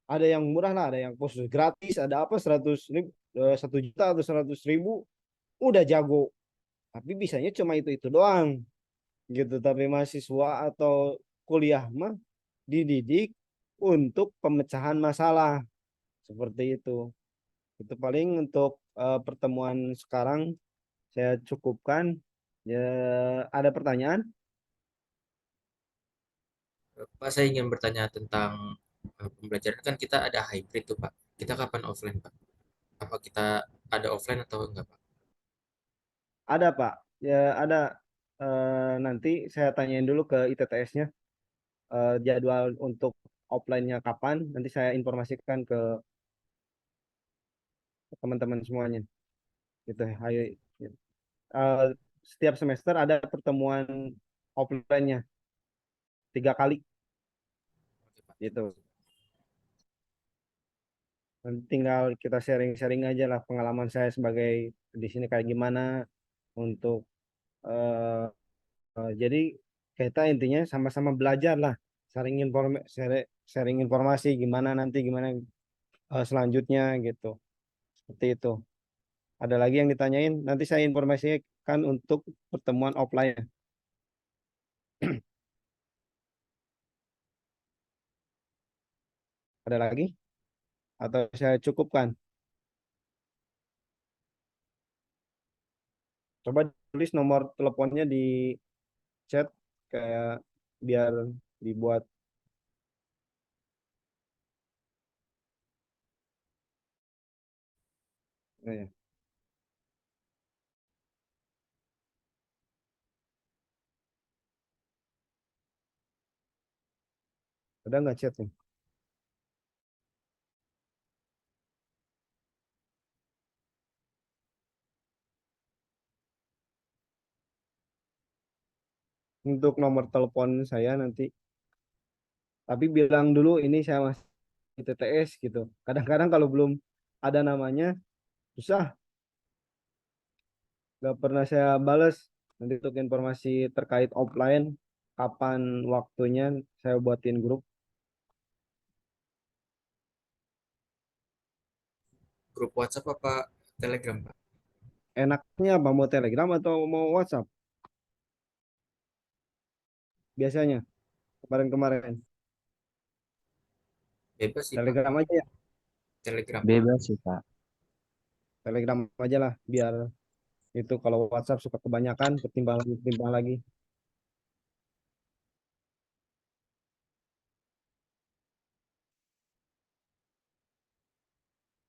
ada yang murah lah, ada yang kursus gratis, ada apa 100 ribu, 1 juta atau 100 ribu, udah jago. Tapi bisanya cuma itu doang gitu. Tapi mahasiswa atau kuliah mah dididik untuk pemecahan masalah seperti itu. Itu paling untuk pertemuan sekarang saya cukupkan. Ya, ada pertanyaan? Pak, saya ingin bertanya tentang pembelajaran, kan kita ada hybrid tuh Pak. Kita kapan offline Pak? Apa kita ada offline atau enggak Pak? Ada Pak, ya ada. Nanti saya tanyain dulu ke ITTS-nya jadwal untuk offline-nya kapan. Nanti saya informasikan ke teman-teman semuanya. Gitu. Ayo, eh, setiap semester ada pertemuan offline-nya 3 kali. Oke Pak. Gitu. Nanti tinggal kita sharing-sharing aja lah pengalaman saya sebagai di sini kayak gimana untuk eh, jadi kita intinya sama-sama belajar lah, sharing informasi gimana nanti, gimana selanjutnya gitu. Seperti itu. Ada lagi yang ditanyain? Nanti saya informasikan untuk pertemuan offline. Ada lagi? Atau saya cukupkan? Coba tulis nomor teleponnya di chat, kayak biar dibuat. Ya. Ada nggak chat nih? Untuk nomor telepon saya nanti. Tapi bilang dulu ini saya masih di TTS gitu. Kadang-kadang kalau belum ada namanya, susah. Nggak pernah saya bales. Nanti untuk informasi terkait offline, kapan waktunya saya buatin grup. Grup WhatsApp apa Telegram Pak? Enaknya apa, mau Telegram atau mau WhatsApp? Biasanya kemarin-kemarin Bebas sih Pak. Telegram aja ya. Telegram. Bebas sih, Kak. Telegram aja lah, biar itu kalau WhatsApp suka kebanyakan, ketimbang lagi.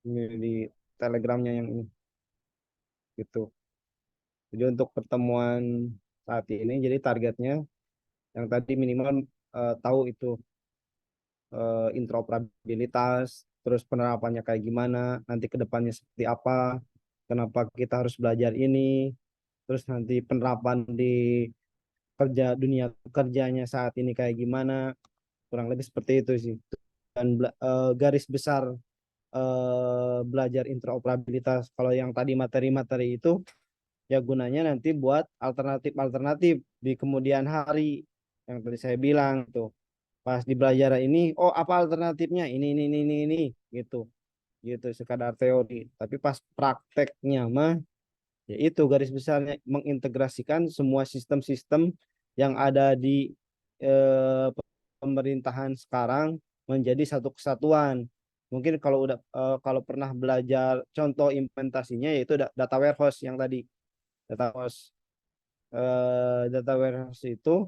Ini di Telegramnya yang ini gitu. Jadi untuk pertemuan saat ini, jadi targetnya yang tadi minimal tahu itu interoperabilitas, terus penerapannya kayak gimana, nanti ke depannya seperti apa, kenapa kita harus belajar ini, terus nanti penerapan di dunia kerjanya saat ini kayak gimana, kurang lebih seperti itu sih. Dan garis besar belajar interoperabilitas, kalau yang tadi materi-materi itu ya gunanya nanti buat alternatif-alternatif di kemudian hari, yang tadi saya bilang tuh. Pas di belajar ini, oh apa alternatifnya, ini gitu. Gitu sekadar teori, tapi pas prakteknya mah ya itu garis besarnya mengintegrasikan semua sistem-sistem yang ada di pemerintahan sekarang menjadi satu kesatuan. Mungkin kalau pernah belajar contoh implementasinya yaitu data warehouse yang tadi. Data warehouse data warehouse itu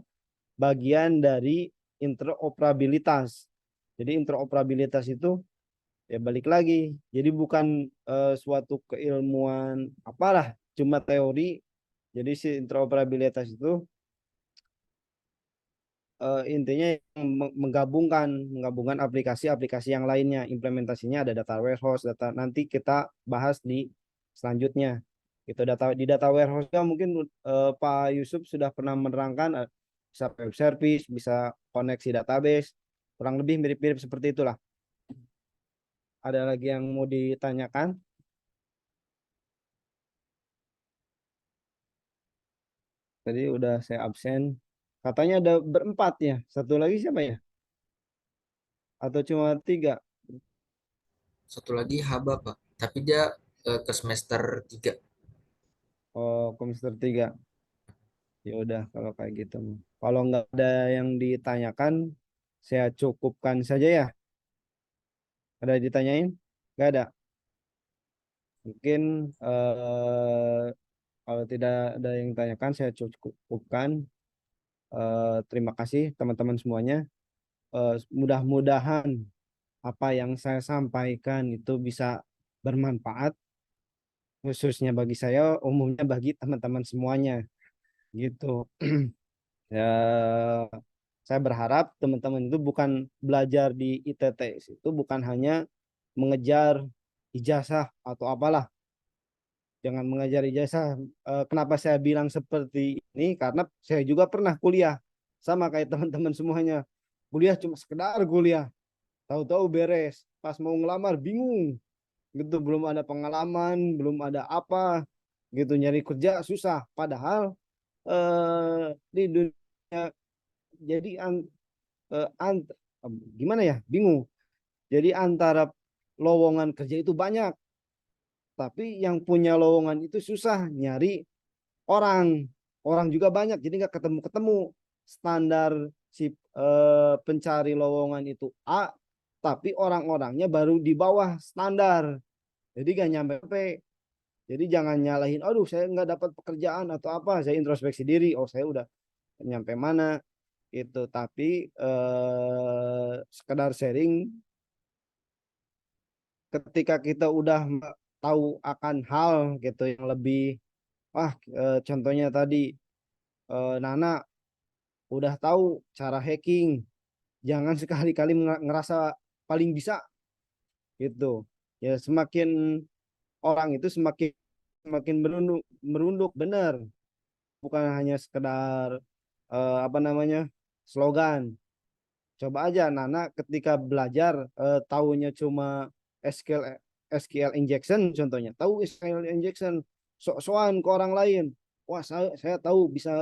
bagian dari interoperabilitas. Jadi interoperabilitas itu ya balik lagi. Jadi bukan suatu keilmuan apalah, cuma teori. Jadi si interoperabilitas itu intinya yang menggabungkan aplikasi-aplikasi yang lainnya. Implementasinya ada data warehouse, nanti kita bahas di selanjutnya. Itu data warehouse mungkin Pak Yusuf sudah pernah menerangkan, bisa web service, bisa koneksi database, kurang lebih mirip-mirip seperti itulah. Ada lagi yang mau ditanyakan? Tadi udah saya absen. Katanya ada berempat ya. Satu lagi siapa ya? Atau cuma 3? Satu lagi Haba, Pak. Tapi dia ke semester 3. Oh, semester 3. Ya udah kalau kayak gitu. Kalau nggak ada yang ditanyakan, saya cukupkan saja ya. Ada ditanyain? Nggak ada. Mungkin kalau tidak ada yang ditanyakan, saya cukupkan. Terima kasih teman-teman semuanya. Mudah-mudahan apa yang saya sampaikan itu bisa bermanfaat, khususnya bagi saya, umumnya bagi teman-teman semuanya. Gitu. Ya, saya berharap teman-teman itu bukan belajar di ITT, itu bukan hanya mengejar ijazah atau apalah. Jangan mengejar ijazah. Kenapa saya bilang seperti ini? Karena saya juga pernah kuliah. Sama kayak teman-teman semuanya. Kuliah cuma sekedar kuliah. Tahu-tahu beres. Pas mau ngelamar bingung. Gitu, belum ada pengalaman, belum ada apa. Gitu, nyari kerja susah. Padahal di dunia jadi eh, an- gimana ya, bingung. Jadi antara lowongan kerja itu banyak, tapi yang punya lowongan itu susah nyari orang. Orang juga banyak, jadi nggak ketemu-ketemu. Standar si pencari lowongan itu A, tapi orang-orangnya baru di bawah standar. Jadi gak nyampe. Jadi jangan nyalahin, aduh saya nggak dapat pekerjaan atau apa. Saya introspeksi diri, oh saya udah nyampe mana itu. Tapi sekedar sharing, ketika kita udah tahu akan hal gitu yang lebih, contohnya tadi Nana udah tahu cara hacking, jangan sekali-kali ngerasa paling bisa gitu. Ya semakin orang itu semakin semakin merunduk benar, bukan hanya sekedar apa namanya, slogan. Coba aja Nana ketika belajar tahunya cuma SQL SQL injection contohnya. Tahu SQL injection, sok-sokan ke orang lain. Wah, saya tahu bisa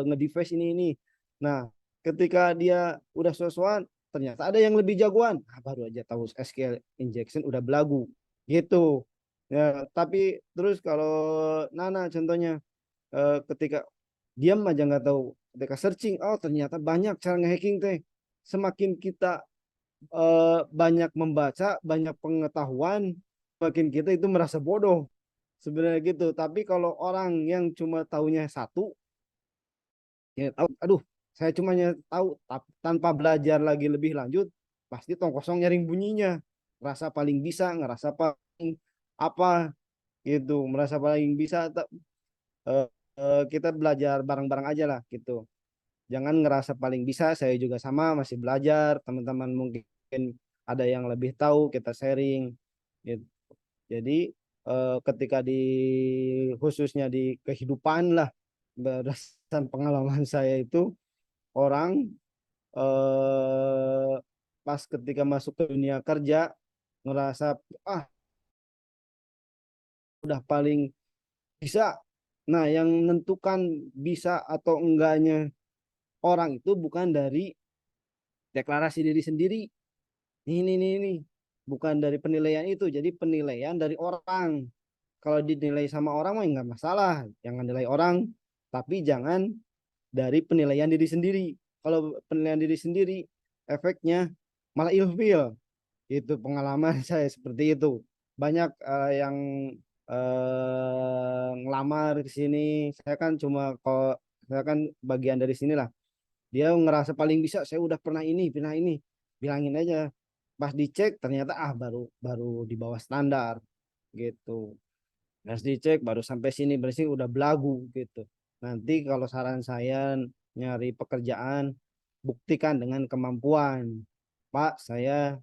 nge-device ini. Nah, ketika dia udah sok-sokan, ternyata ada yang lebih jagoan. Nah, baru aja tahu SQL injection udah belagu. Gitu. Ya, tapi terus kalau Nana contohnya ketika diam aja nggak tahu, ketika searching, oh ternyata banyak cara nge-hacking teh. Semakin kita banyak membaca, banyak pengetahuan, makin kita itu merasa bodoh sebenarnya gitu. Tapi kalau orang yang cuma tahunya satu, ya tahu, aduh saya cuma tahu tanpa belajar lagi lebih lanjut, pasti tong kosong nyaring bunyinya, merasa paling bisa, ngerasa paling apa gitu, merasa paling bisa. eh, kita belajar bareng-bareng aja lah gitu. Jangan ngerasa paling bisa, saya juga sama masih belajar, teman-teman mungkin ada yang lebih tahu, kita sharing gitu. Jadi ketika di khususnya di kehidupan lah, berdasarkan pengalaman saya itu, orang eh, pas ketika masuk ke dunia kerja ngerasa ah udah paling bisa. Nah, yang menentukan bisa atau enggaknya orang itu bukan dari deklarasi diri sendiri. Ini bukan dari penilaian itu, jadi penilaian dari orang. Kalau dinilai sama orang mah nggak masalah, jangan nilai orang, tapi jangan dari penilaian diri sendiri. Kalau penilaian diri sendiri, efeknya malah ilfil. Itu pengalaman saya seperti itu. Banyak yang ngelamar ke sini. Saya kan bagian dari sinilah. Dia ngerasa paling bisa, saya udah pernah ini. Bilangin aja. Pas dicek ternyata baru baru di bawah standar gitu. Pas dicek baru sampai sini berarti udah belagu gitu. Nanti kalau saran saya nyari pekerjaan, buktikan dengan kemampuan. Pak, saya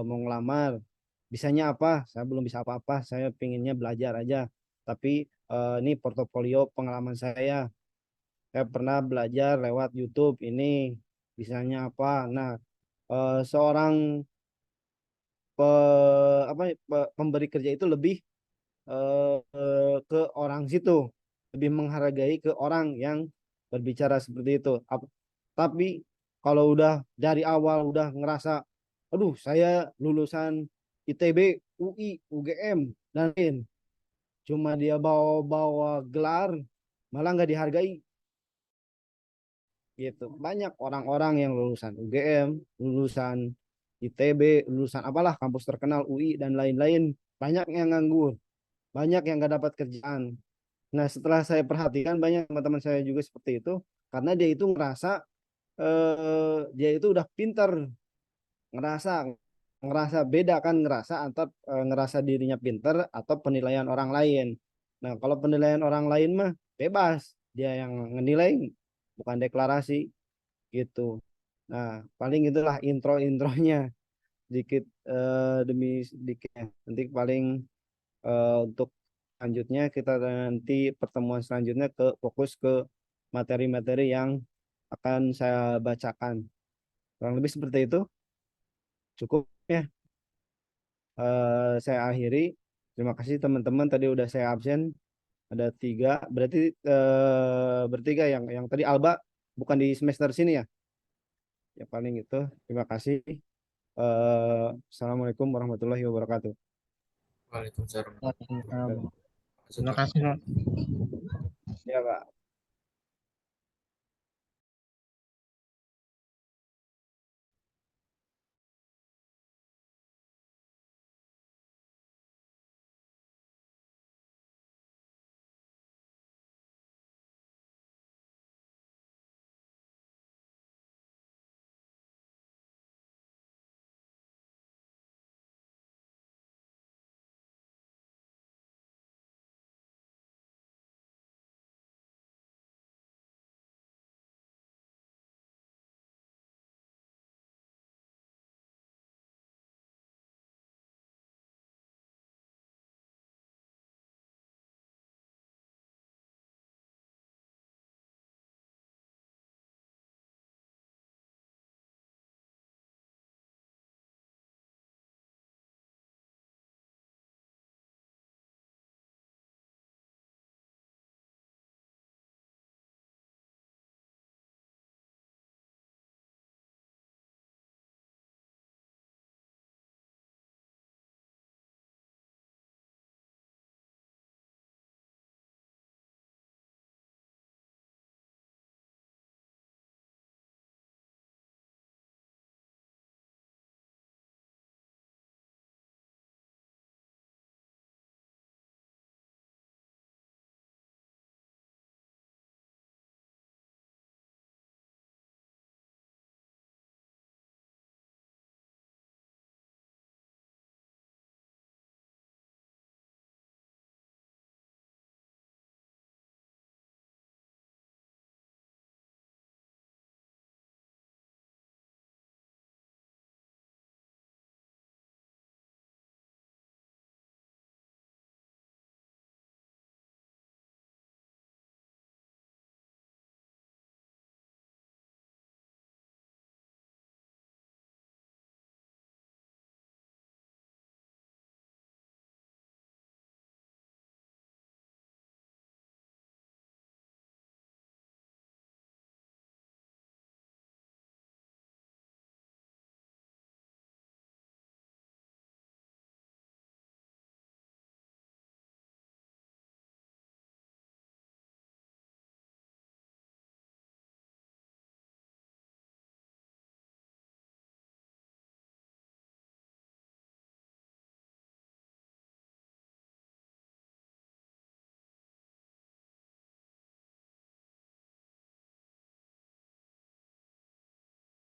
mau ngelamar, bisanya apa? Saya belum bisa apa-apa, saya pinginnya belajar aja. Tapi ini portofolio pengalaman saya pernah belajar lewat YouTube ini, bisanya apa? Nah, seorang pemberi kerja itu lebih ke orang situ, lebih menghargai ke orang yang berbicara seperti itu. Tapi kalau udah dari awal udah ngerasa, aduh saya lulusan ITB, UI, UGM dan lain, cuma dia bawa-bawa gelar, malah nggak dihargai gitu. Banyak orang-orang yang lulusan UGM, lulusan ITB, lulusan apalah kampus terkenal UI dan lain-lain, banyak yang nganggur, banyak yang nggak dapat kerjaan. Nah, setelah saya perhatikan banyak teman-teman saya juga seperti itu, karena dia itu ngerasa dia itu udah pinter, ngerasa ngerasa beda kan, ngerasa antar ngerasa dirinya pinter atau penilaian orang lain. Nah, kalau penilaian orang lain mah bebas, dia yang menilai, bukan deklarasi gitu. Nah, paling itulah intro-intronya, sedikit demi sedikit. Nanti paling untuk selanjutnya kita nanti pertemuan selanjutnya fokus ke materi-materi yang akan saya bacakan. Kurang lebih seperti itu. Cukup ya. Saya akhiri. Terima kasih teman-teman. Tadi udah saya absen. Ada 3. Berarti bertiga yang tadi Alba bukan di semester sini ya. Ya paling itu. Terima kasih. Assalamualaikum warahmatullahi wabarakatuh. Waalaikumsalam. Waalaikumsalam. Masuk, Terima Pak. kasih, Pak. Ya, Pak.